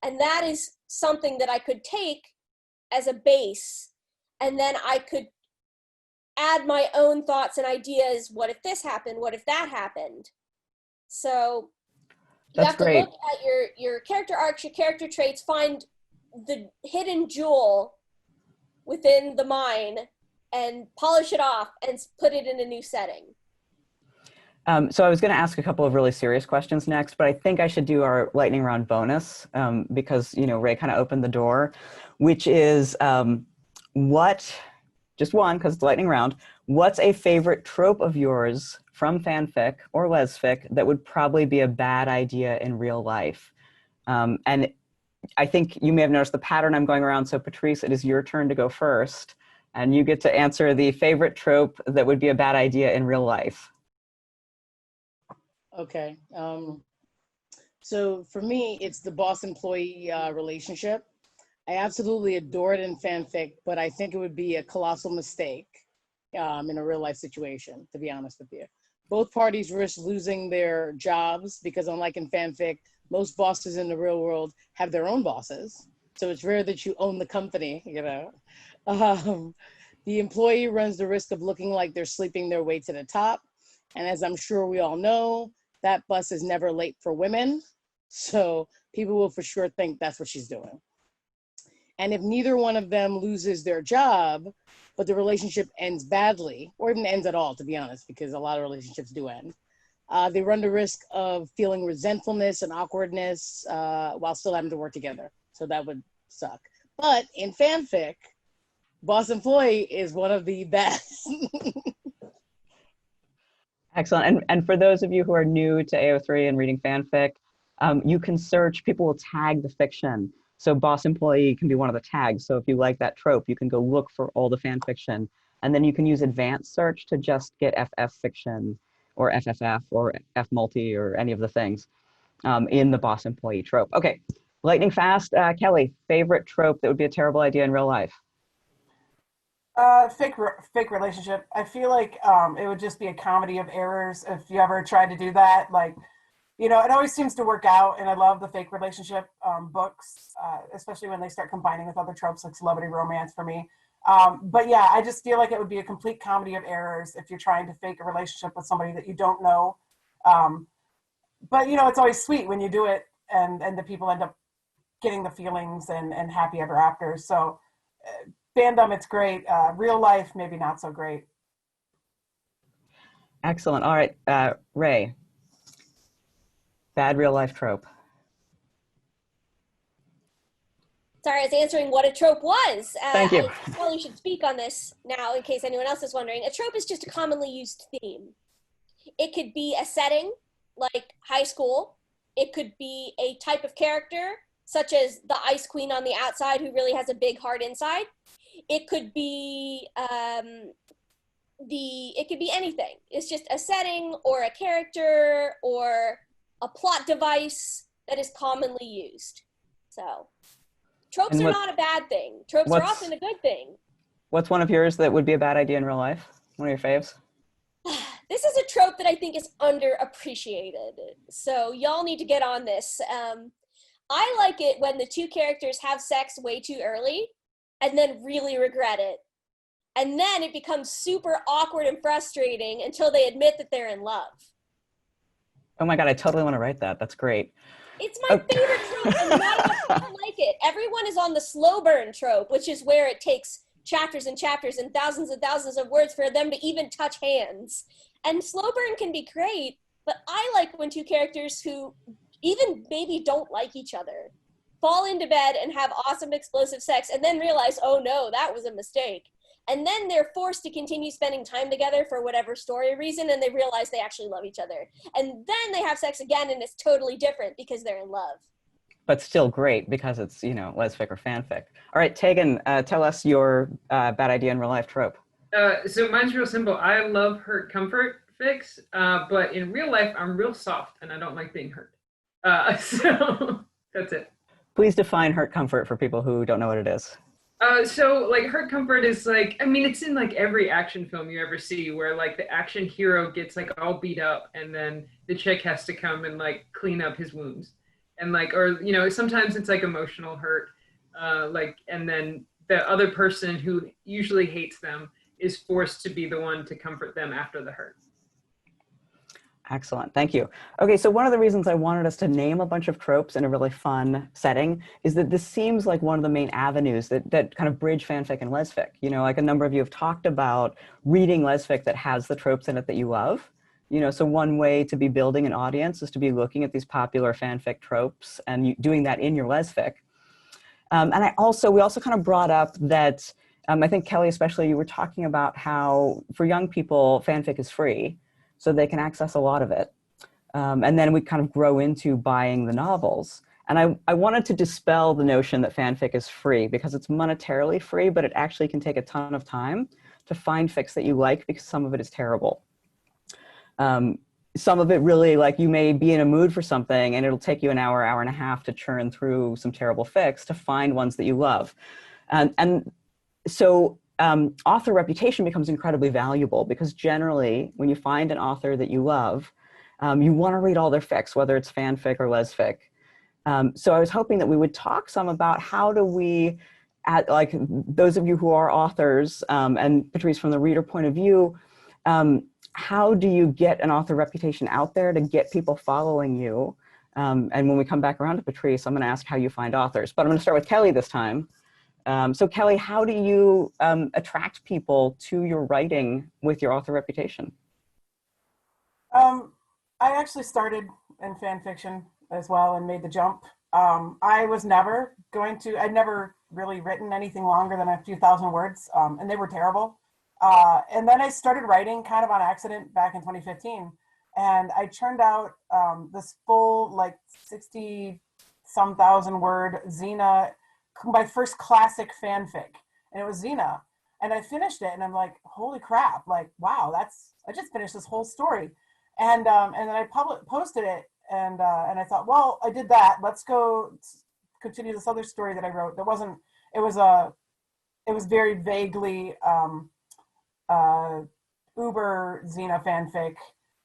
S3: And that is something that I could take as a base, and then I could add my own thoughts and ideas. What if this happened? What if that happened? So you have to look at your character arcs, your character traits, find the hidden jewel within the mine and polish it off and put it in a new setting.
S2: So I was going to ask a couple of really serious questions next, but I think I should do our lightning round bonus because, Ray kind of opened the door, which is just one, because it's lightning round, what's a favorite trope of yours from fanfic or lesfic that would probably be a bad idea in real life? And I think you may have noticed the pattern I'm going around. So Patrice, it is your turn to go first. And you get to answer the favorite trope that would be a bad idea in real life.
S5: Okay. So for me, it's the boss employee relationship. I absolutely adore it in fanfic, but I think it would be a colossal mistake in a real life situation, to be honest with you. Both parties risk losing their jobs because unlike in fanfic, most bosses in the real world have their own bosses. So it's rare that you own the company, you know. The employee runs the risk of looking like they're sleeping their way to the top. And as I'm sure we all know, that bus is never late for women. So people will for sure think that's what she's doing. And if neither one of them loses their job, but the relationship ends badly, or even ends at all, to be honest, because a lot of relationships do end, they run the risk of feeling resentfulness and awkwardness while still having to work together. So that would suck. But in fanfic, boss employee is one of the best.
S2: Excellent. And for those of you who are new to AO3 and reading fanfic, you can search, people will tag the fiction. So boss employee can be one of the tags. So if you like that trope, you can go look for all the fan fiction. And then you can use advanced search to just get FF fiction or FFF or F multi or any of the things in the boss employee trope. Okay, lightning fast. Kelly, favorite trope that would be a terrible idea in real life?
S6: Fake relationship. I feel like it would just be a comedy of errors if you ever tried to do that. Like, you know, it always seems to work out, and I love the fake relationship books, especially when they start combining with other tropes like celebrity romance for me. But yeah, I just feel like it would be a complete comedy of errors if you're trying to fake a relationship with somebody that you don't know. But you know, it's always sweet when you do it, and the people end up getting the feelings and happy ever after. So fandom, it's great. Real life, maybe not so great.
S2: Excellent. All right, Ray. Bad real life trope.
S3: Sorry, I was answering what a trope was.
S2: Thank you.
S3: I probably should speak on this now in case anyone else is wondering. A trope is just a commonly used theme. It could be a setting, like high school. It could be a type of character, such as the Ice Queen on the outside who really has a big heart inside. It could be it could be anything. It's just a setting or a character or a plot device that is commonly used. So tropes are not a bad thing. Tropes are often a good thing.
S2: What's one of yours that would be a bad idea in real life? One of your faves?
S3: This is a trope that I think is underappreciated. So y'all need to get on this. I like it when the two characters have sex way too early and then really regret it. And then it becomes super awkward and frustrating until they admit that they're in love.
S2: Oh my God, I totally want to write that. That's great.
S3: It's my favorite trope, and not enough people like it. Everyone is on the slow burn trope, which is where it takes chapters and chapters and thousands of words for them to even touch hands. And slow burn can be great, but I like when two characters who even maybe don't like each other fall into bed and have awesome explosive sex and then realize, oh no, that was a mistake. And then they're forced to continue spending time together for whatever story reason, and they realize they actually love each other. And then they have sex again, and it's totally different because they're in love.
S2: But still great because it's, you know, lesfic or fanfic. All right, Tegan, tell us your bad idea in real life trope.
S4: So mine's real simple. I love hurt comfort fics, but in real life, I'm real soft, and I don't like being hurt. So that's it.
S2: Please define hurt comfort for people who don't know what it is.
S4: So like hurt comfort is like, I mean, it's in like every action film you ever see where like the action hero gets like all beat up and then the chick has to come and like clean up his wounds. And like, or, you know, sometimes it's like emotional hurt, like, and then the other person who usually hates them is forced to be the one to comfort them after the hurt.
S2: Excellent, thank you. Okay, so one of the reasons I wanted us to name a bunch of tropes in a really fun setting is that this seems like one of the main avenues that kind of bridge fanfic and lesfic. You know, like a number of you have talked about reading lesfic that has the tropes in it that you love. You know, so one way to be building an audience is to be looking at these popular fanfic tropes and doing that in your lesfic. And we also kind of brought up that, I think Kelly especially, you were talking about how for young people, fanfic is free. So they can access a lot of it. And then we kind of grow into buying the novels. And I wanted to dispel the notion that fanfic is free, because it's monetarily free, but it actually can take a ton of time to find fics that you like, because some of it is terrible. Some of it really, like, you may be in a mood for something and it'll take you an hour, hour and a half to churn through some terrible fics to find ones that you love. And so author reputation becomes incredibly valuable, because generally when you find an author that you love, you want to read all their fics, whether it's fanfic or lesfic. So I was hoping that we would talk some about how do we, like those of you who are authors, and Patrice, from the reader point of view, how do you get an author reputation out there to get people following you? And when we come back around to Patrice, I'm going to ask how you find authors. But I'm going to start with Kelly this time. So Kelly, how do you attract people to your writing with your author reputation?
S6: I actually started in fan fiction as well and made the jump. I was never going to, I'd never really written anything longer than a few thousand words, and they were terrible. And then I started writing kind of on accident back in 2015. And I churned out this full, like 60-some thousand word Xena, my first classic fanfic. And it was Xena. And I finished it and I'm like, holy crap, like, wow, I just finished this whole story. And then I posted it and I thought, well, I did that. Let's go continue this other story that I wrote. It was very vaguely, uber Xena fanfic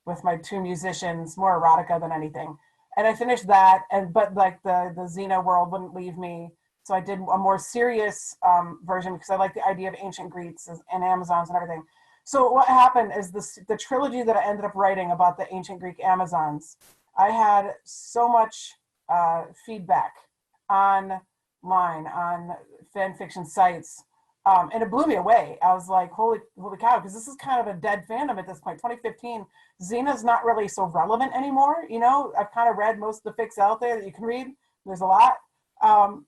S6: with my two musicians, more erotica than anything. And I finished that, but like the Xena world wouldn't leave me. So I did a more serious version, because I like the idea of ancient Greeks and Amazons and everything. So what happened is the trilogy that I ended up writing about the ancient Greek Amazons, I had so much feedback online, on fan fiction sites, and it blew me away. I was like, holy cow, because this is kind of a dead fandom at this point. 2015, Xena's not really so relevant anymore. You know, I've kind of read most of the fics out there that you can read. There's a lot.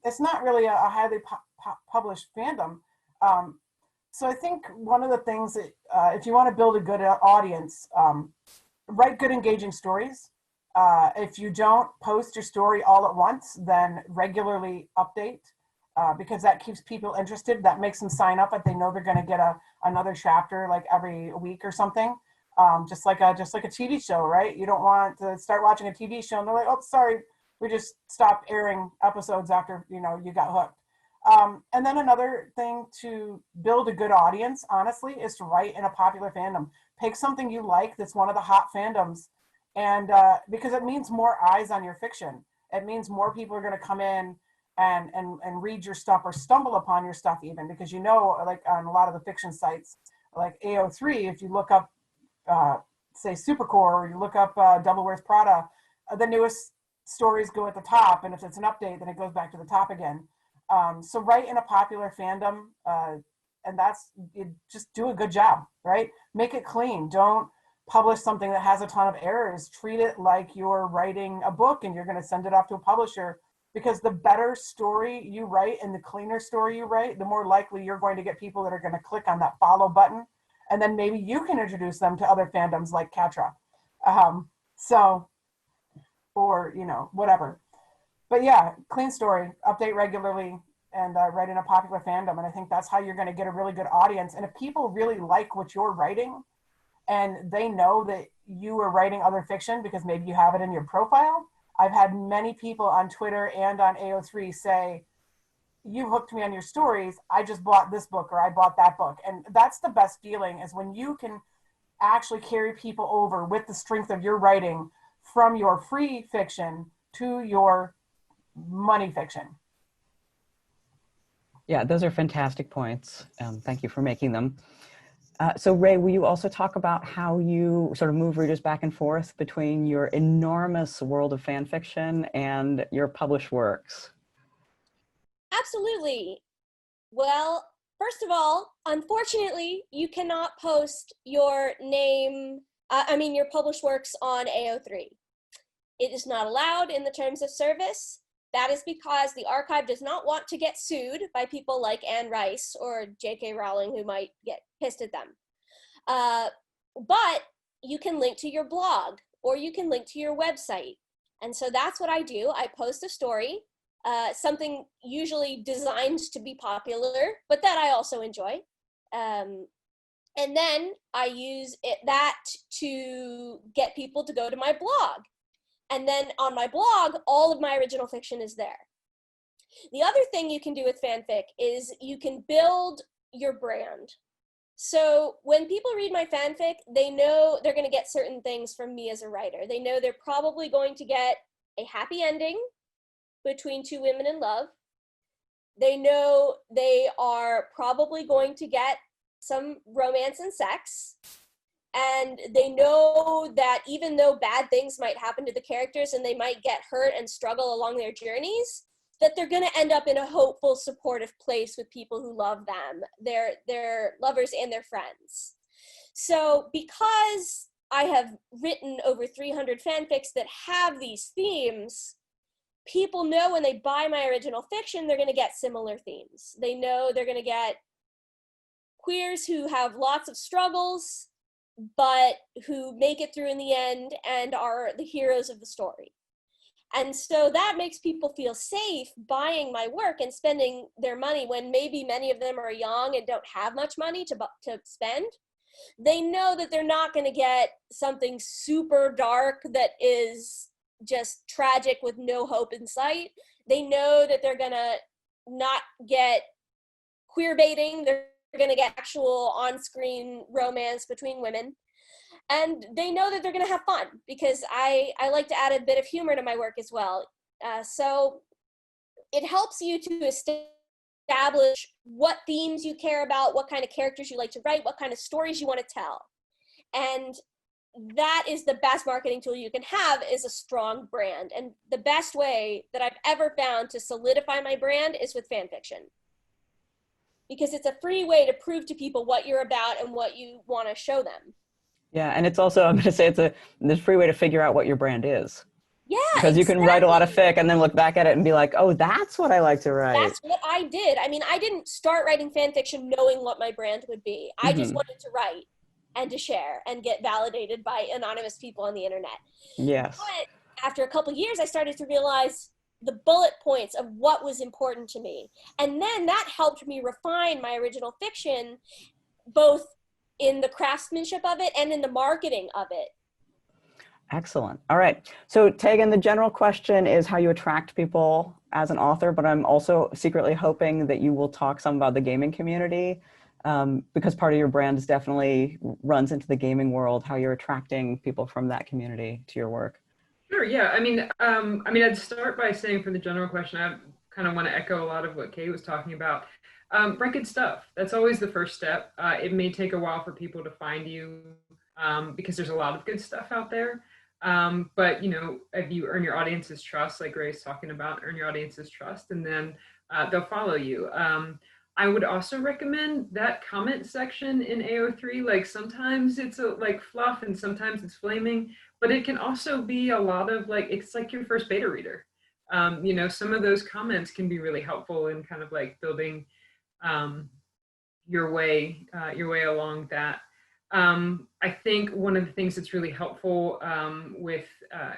S6: It's not really a highly published fandom. So I think one of the things that, if you want to build a good audience, write good, engaging stories. If you don't post your story all at once, then regularly update, because that keeps people interested. That makes them sign up if they know they're going to get another chapter like every week or something. Just like a TV show, right? You don't want to start watching a TV show and they're like, oh, sorry, we just stopped airing episodes after, you got hooked. And then another thing to build a good audience, honestly, is to write in a popular fandom. Pick something you like that's one of the hot fandoms, and because it means more eyes on your fiction. It means more people are going to come in and read your stuff or stumble upon your stuff, even because like on a lot of the fiction sites like AO3, if you look up say Supercore, or you look up Devil Wears Prada, the newest stories go at the top, and if it's an update, then it goes back to the top again. So write in a popular fandom, and just do a good job, right? Make it clean. Don't publish something that has a ton of errors. Treat it like you're writing a book and you're going to send it off to a publisher, because the better story you write and the cleaner story you write, the more likely you're going to get people that are going to click on that follow button. And then maybe you can introduce them to other fandoms like Catra. Or, whatever. But yeah, clean story, update regularly, and write in a popular fandom. And I think that's how you're going to get a really good audience. And if people really like what you're writing, and they know that you are writing other fiction because maybe you have it in your profile. I've had many people on Twitter and on AO3 say, you hooked me on your stories. I just bought this book, or I bought that book. And that's the best feeling, is when you can actually carry people over with the strength of your writing from your free fiction to your money fiction.
S2: Yeah, those are fantastic points. Thank you for making them. So Ray, will you also talk about how you sort of move readers back and forth between your enormous world of fan fiction and your published works?
S3: Absolutely. Well, first of all, unfortunately, you cannot post your name, your published works on AO3. It is not allowed in the terms of service. That is because the archive does not want to get sued by people like Anne Rice or J.K. Rowling, who might get pissed at them. But you can link to your blog, or you can link to your website. And so that's what I do. I post a story, something usually designed to be popular, but that I also enjoy. And then I use that to get people to go to my blog. And then on my blog, all of my original fiction is there. The other thing you can do with fanfic is you can build your brand. So when people read my fanfic, they know they're going to get certain things from me as a writer. They know they're probably going to get a happy ending between two women in love. They know they are probably going to get some romance and sex. And they know that even though bad things might happen to the characters and they might get hurt and struggle along their journeys, that they're going to end up in a hopeful, supportive place with people who love them, their lovers and their friends. So because I have written over 300 fanfics that have these themes, people know when they buy my original fiction, they're going to get similar themes. They know they're going to get queers who have lots of struggles, but who make it through in the end and are the heroes of the story. And so that makes people feel safe buying my work and spending their money when maybe many of them are young and don't have much money to spend. They know that they're not going to get something super dark that is just tragic with no hope in sight. They know that they're going to not get queer baiting. They're going to get actual on-screen romance between women. And they know that they're going to have fun because I like to add a bit of humor to my work as well. So it helps you to establish what themes you care about, what kind of characters you like to write, what kind of stories you want to tell. And that is the best marketing tool you can have, is a strong brand. And the best way that I've ever found to solidify my brand is with fan fiction. Because it's a free way to prove to people what you're about and what you want to show them.
S2: Yeah, and it's also, I'm going to say, it's a free way to figure out what your brand is.
S3: Yeah,
S2: because you can write a lot of fic and then look back at it and be like, oh, that's what I like to write.
S3: That's what I did. I mean, I didn't start writing fan fiction knowing what my brand would be. I just wanted to write and to share and get validated by anonymous people on the internet.
S2: Yes.
S3: But after a couple years, I started to realize the bullet points of what was important to me. And then that helped me refine my original fiction, both in the craftsmanship of it and in the marketing of it.
S2: Excellent. All right. So Tegan, the general question is how you attract people as an author, but I'm also secretly hoping that you will talk some about the gaming community, because part of your brand definitely runs into the gaming world, how you're attracting people from that community to your work.
S4: Sure. Yeah. I mean, I'd start by saying for the general question, I kind of want to echo a lot of what Kay was talking about. Write good stuff. That's always the first step. It may take a while for people to find you because there's a lot of good stuff out there. But, you know, if you earn your audience's trust, like Ray's talking about, earn your audience's trust, and then they'll follow you. I would also recommend that comment section in AO3. Like sometimes it's like fluff and sometimes it's flaming, but it can also be a lot of like, it's like your first beta reader. You know, some of those comments can be really helpful in kind of like building your way along that. I think one of the things that's really helpful with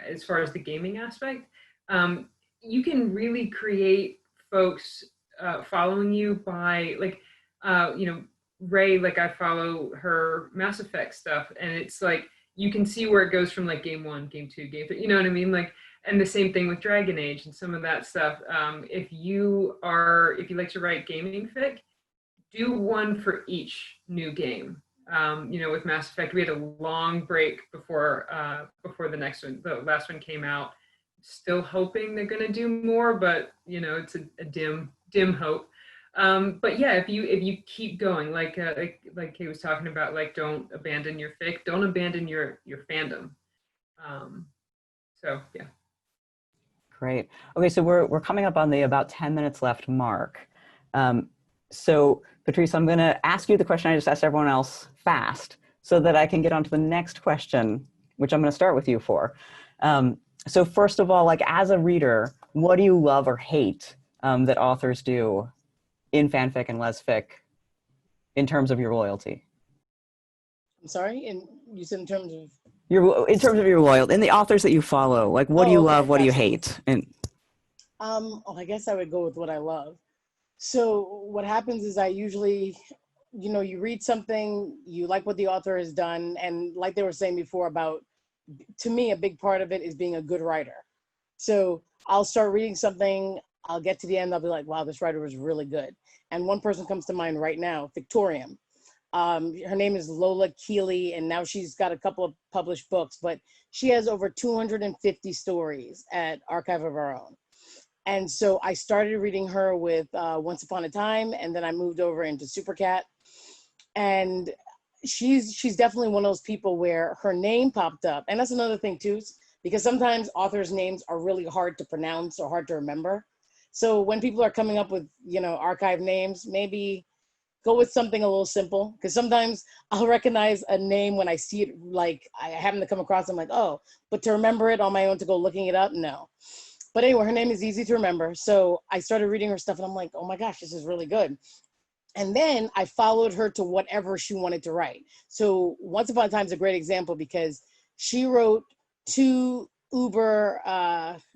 S4: as far as the gaming aspect, you can really create folks following you by like, you know, Ray, like I follow her Mass Effect stuff, and it's like, you can see where it goes from like game 1, game 2, game 3, you know what I mean? Like, and the same thing with Dragon Age and some of that stuff. If you like to write gaming fic, do one for each new game. You know, with Mass Effect, we had a long break before the next one, the last one came out. Still hoping they're going to do more, but you know, it's a dim hope. But yeah, if you keep going, like Kay was talking about, like don't abandon your fic, don't abandon your fandom. So yeah.
S2: Great. Okay, so we're coming up on the about 10 minutes left mark. So Patrice, I'm going to ask you the question I just asked everyone else fast so that I can get on to the next question, which I'm going to start with you for. So first of all, like as a reader, what do you love or hate that authors do in fanfic and lesfic in terms of your loyalty?
S5: I'm sorry, and you said in terms of?
S2: In terms of your loyal, and the authors that you follow, like what do you
S5: Oh, okay,
S2: love, what do you
S5: gotcha.
S2: hate? And
S5: I guess I would go with what I love. So what happens is I usually, you read something, you like what the author has done, and like they were saying before about, to me, a big part of it is being a good writer. So I'll start reading something, I'll get to the end, I'll be like, wow, this writer was really good. And one person comes to mind right now, Victorium. Her name is Lola Keeley, and now she's got a couple of published books, but she has over 250 stories at Archive of Our Own. And so I started reading her with Once Upon a Time, and then I moved over into Supercat. And she's definitely one of those people where her name popped up. And that's another thing too, because sometimes authors' names are really hard to pronounce or hard to remember. So when people are coming up with, archive names, maybe go with something a little simple, because sometimes I'll recognize a name when I see it, like I happen to come across, I'm like, oh, but to remember it on my own, to go looking it up, no. But anyway, her name is easy to remember. So I started reading her stuff and I'm like, oh my gosh, this is really good. And then I followed her to whatever she wanted to write. So Once Upon a Time is a great example because she wrote 2 Uber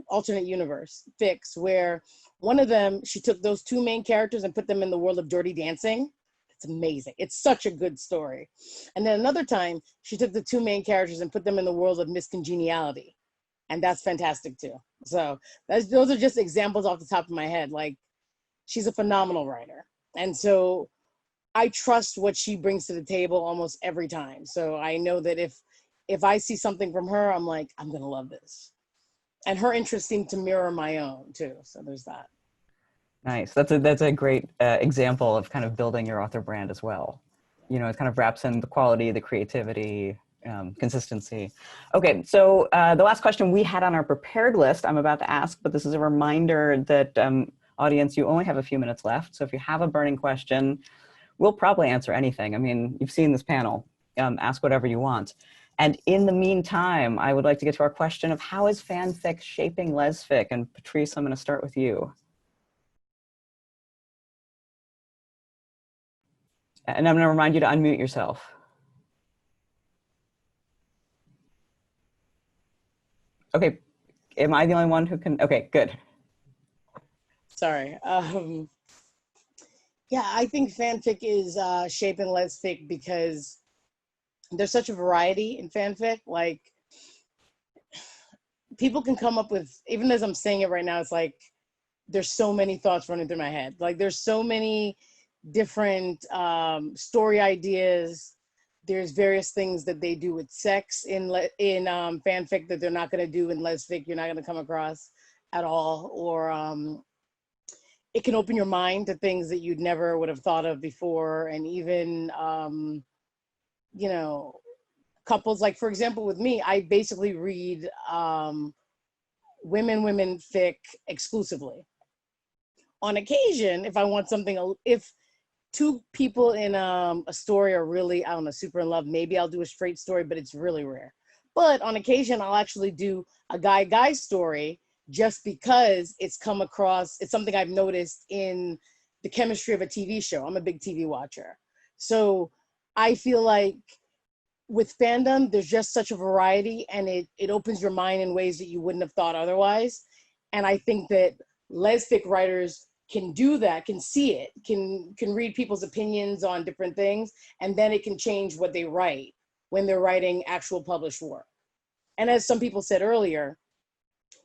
S5: alternate universe fics where one of them, she took those 2 main characters and put them in the world of Dirty Dancing. It's amazing. It's such a good story. And then another time, she took the 2 main characters and put them in the world of Miscongeniality. And that's fantastic too. So those are just examples off the top of my head. Like, she's a phenomenal writer. And so I trust what she brings to the table almost every time. So I know that if I see something from her, I'm like, I'm going to love this. And her interests seem to mirror my own too. So there's that.
S2: nice. That's a great example of kind of building your author brand as well. It kind of wraps in the quality, the creativity, consistency. Okay, so the last question we had on our prepared list, I'm about to ask, but this is a reminder that audience, you only have a few minutes left. So if you have a burning question, we'll probably answer anything. I mean, you've seen this panel, ask whatever you want. And in the meantime, I would like to get to our question of how is fanfic shaping lesfic? And Patrice, I'm going to start with you. And I'm going to remind you to unmute yourself. Okay, am I the only one who can? Okay, good.
S5: Sorry. Yeah, I think fanfic is shaping lesfic because there's such a variety in fanfic. Like, people can come up with, even as I'm saying it right now, it's like there's so many thoughts running through my head. Like, there's so many different story ideas. There's various things that they do with sex in fanfic that they're not going to do in lesfic. You're not going to come across at all. Or it can open your mind to things that you'd never would have thought of before. And even, couples, like, for example, with me, I basically read women fic exclusively. On occasion, if I want something, if 2 people in a story are really, I don't know, super in love, maybe I'll do a straight story, but it's really rare. But on occasion, I'll actually do a guy story just because it's come across, it's something I've noticed in the chemistry of a TV show. I'm a big TV watcher. So I feel like with fandom, there's just such a variety, and it opens your mind in ways that you wouldn't have thought otherwise. And I think that lesfic writers can do that, can see it, can read people's opinions on different things, and then it can change what they write when they're writing actual published work. And as some people said earlier,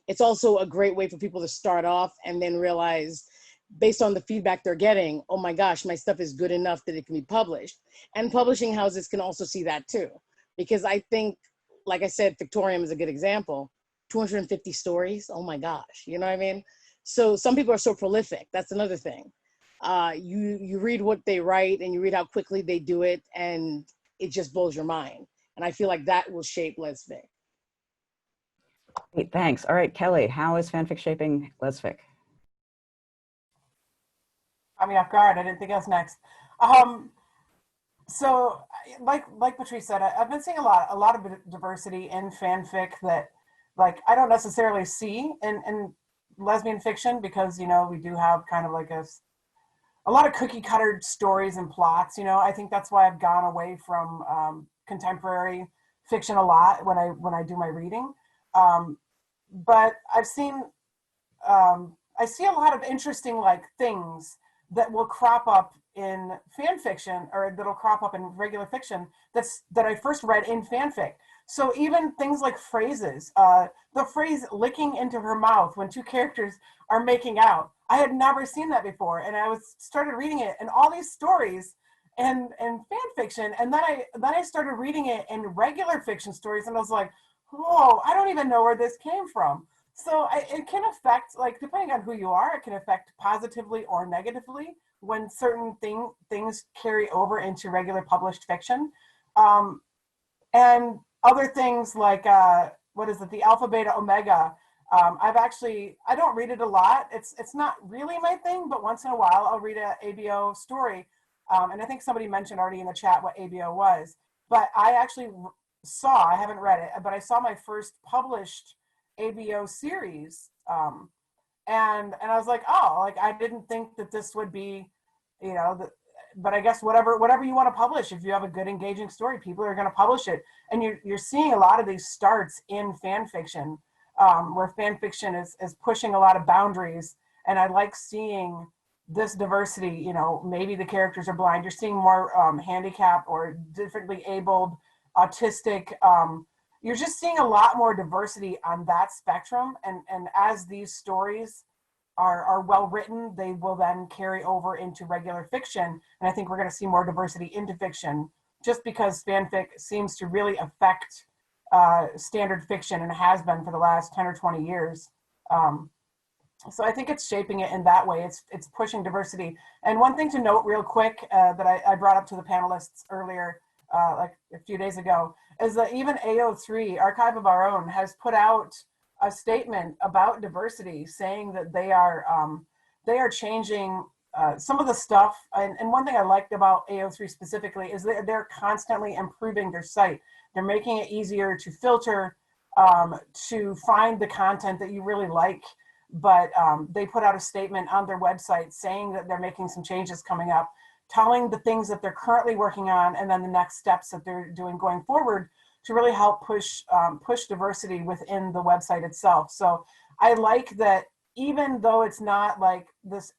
S5: it's also a great way for people to start off and then realize, based on the feedback they're getting, oh my gosh, my stuff is good enough that it can be published. And publishing houses can also see that too. Because I think, like I said, Victorium is a good example. 250 stories, oh my gosh, you know what I mean? So some people are so prolific, that's another thing. You read what they write and you read how quickly they do it, and it just blows your mind. And I feel like that will shape lesfic.
S2: Great, thanks. All right, Kelly, how is fanfic shaping lesfic?
S6: Caught me off guard. I didn't think I was next. So, like Patrice said, I've been seeing a lot of diversity in fanfic that, like, I don't necessarily see in lesbian fiction, because we do have kind of like a lot of cookie cutter stories and plots. I think that's why I've gone away from contemporary fiction a lot when I do my reading. But I've seen, I see a lot of interesting like things that will crop up in fan fiction, or that'll crop up in regular fiction that I first read in fanfic. So even things like phrases, the phrase "licking into her mouth" when two characters are making out, I had never seen that before, and I started reading it in all these stories and fan fiction, and then I started reading it in regular fiction stories, and I was like, whoa, I don't even know where this came from. So it can affect, like, depending on who you are, it can affect positively or negatively when certain things carry over into regular published fiction. And other things like, what is it, the Alpha, Beta, Omega. I don't read it a lot. It's not really my thing, but once in a while I'll read a ABO story. And I think somebody mentioned already in the chat what ABO was. But I actually I haven't read it, but I saw my first published ABO series. And I was like, oh, like I didn't think that this would be, but I guess whatever you want to publish, if you have a good engaging story, people are going to publish it. And you're seeing a lot of these starts in fan fiction, where fan fiction is pushing a lot of boundaries. And I like seeing this diversity. Maybe the characters are blind. You're seeing more handicapped or differently abled, autistic. You're just seeing a lot more diversity on that spectrum. And as these stories are well written, they will then carry over into regular fiction. And I think we're going to see more diversity into fiction, just because fanfic seems to really affect standard fiction, and has been for the last 10 or 20 years. So I think it's shaping it in that way. It's pushing diversity. And one thing to note real quick that I brought up to the panelists earlier, like a few days ago, is that even AO3, Archive of Our Own, has put out a statement about diversity, saying that they are changing some of the stuff. And one thing I liked about AO3 specifically is that they're constantly improving their site. They're making it easier to filter, to find the content that you really like. But they put out a statement on their website saying that they're making some changes coming up, telling the things that they're currently working on, and then the next steps that they're doing going forward to really help push diversity within the website itself. So I like that, even though it's not like this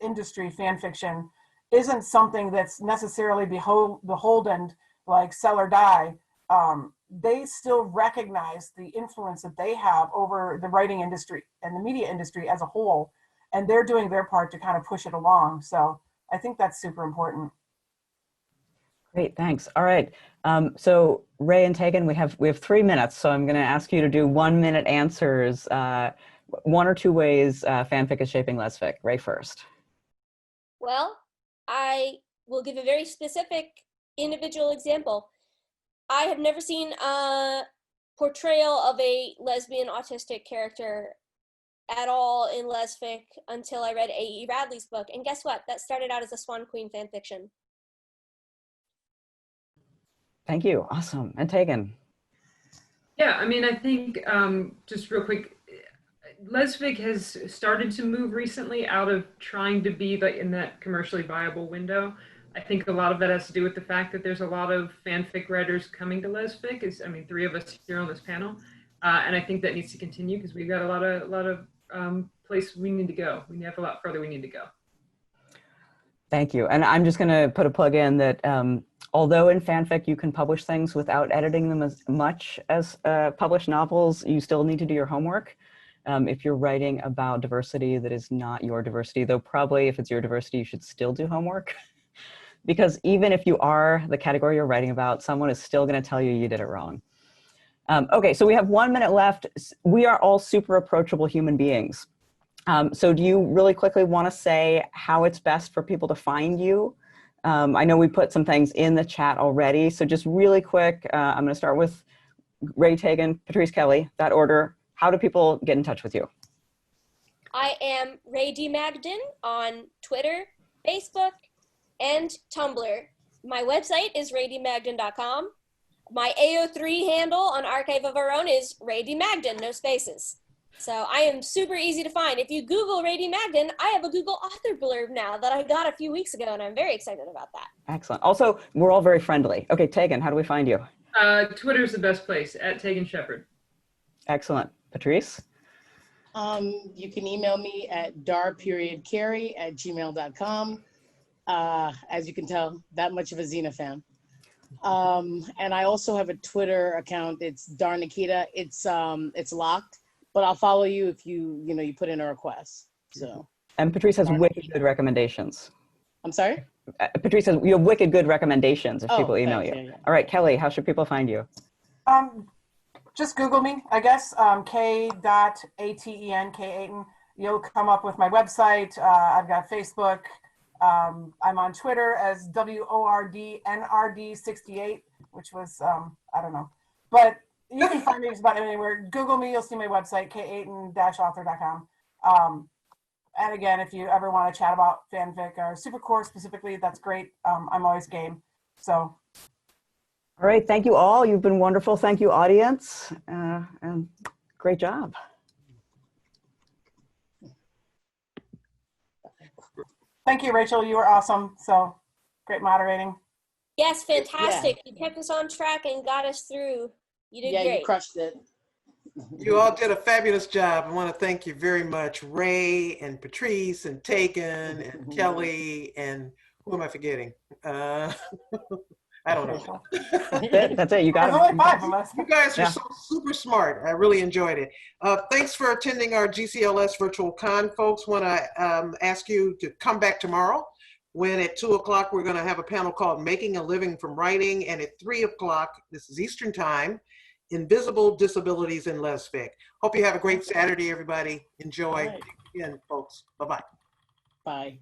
S6: industry, fan fiction isn't something that's necessarily beholden, like sell or die. They still recognize the influence that they have over the writing industry and the media industry as a whole, and they're doing their part to kind of push it along. So I think that's super important.
S2: Great, thanks. All right, so Ray and Tegan, we have 3 minutes, so I'm going to ask you to do 1 minute answers. 1 or 2 ways fanfic is shaping lesfic. Ray first.
S3: Well, I will give a very specific individual example. I have never seen a portrayal of a lesbian autistic character at all in lesfic until I read A.E. Radley's book. And guess what? That started out as a Swan Queen fan fiction.
S2: Thank you. Awesome. And Tegan.
S4: Yeah, I mean, I think just real quick, lesfic has started to move recently out of trying to be in that commercially viable window. I think a lot of that has to do with the fact that there's a lot of fanfic writers coming to lesfic. 3 of us here on this panel, and I think that needs to continue because we've got a lot of place we need to go. We have a lot further we need to go.
S2: Thank you. And I'm just going to put a plug in that although in fanfic you can publish things without editing them as much as published novels, you still need to do your homework. If you're writing about diversity that is not your diversity, though probably if it's your diversity, you should still do homework. Because even if you are the category you're writing about, someone is still going to tell you you did it wrong. Okay, so we have 1 minute left. We are all super approachable human beings. So do you really quickly want to say how it's best for people to find you? I know we put some things in the chat already, so just really quick, I'm going to start with Ray, Tegan, Patrice, Kelly, that order. How do people get in touch with you?
S3: I am Ray D. Magden on Twitter, Facebook, and Tumblr. My website is raydmagden.com. My AO3 handle on Archive of Our Own is Ray D. Magden, no spaces. So I am super easy to find. If you Google Ray D. Magden, I have a Google author blurb now that I got a few weeks ago, and I'm very excited about that.
S2: Excellent. Also, we're all very friendly. Okay, Tegan, how do we find you?
S4: Twitter's the best place, @TakenShepherd.
S2: Excellent. Patrice?
S5: You can email me at dar.carey@gmail.com. As you can tell, that much of a Xena fan. And I also have a Twitter account. It's Dar Nikita. It's locked, but I'll follow you if you put in a request. So.
S2: And Patrice has wicked good recommendations.
S5: I'm sorry?
S2: Patrice says you have wicked good recommendations if people email
S5: thanks.
S2: you.
S5: Yeah.
S2: All right, Kelly, how should people find you?
S6: Just Google me, I guess, K.ATEN. You'll come up with my website. I've got Facebook. I'm on Twitter as WORDNRD68, which was, I don't know. But you can find me just about anywhere. Google me, you'll see my website, katen-author.com. And again, if you ever want to chat about fanfic or supercore specifically, that's great. I'm always game. So.
S2: All right, thank you all. You've been wonderful. Thank you, audience, and great job.
S6: Thank you, Rachel. You were awesome. So great moderating.
S3: Yes, fantastic. You kept us on track and got us through. You did great.
S5: You crushed it.
S1: You all did a fabulous job. I want to thank you very much, Ray and Patrice and Taken and Kelly and who am I forgetting? I don't know.
S2: That's it. You got
S6: There's only 5 of us.
S1: You guys are so super smart. I really enjoyed it. Thanks for attending our GCLS Virtual Con, folks. Want to ask you to come back tomorrow when at 2 o'clock we're going to have a panel called Making a Living from Writing, and at 3 o'clock, this is Eastern Time, Invisible Disabilities in Lesfic. Hope you have a great Saturday, everybody. Enjoy.
S5: Right.
S1: Again, folks. Bye-bye.
S5: Bye.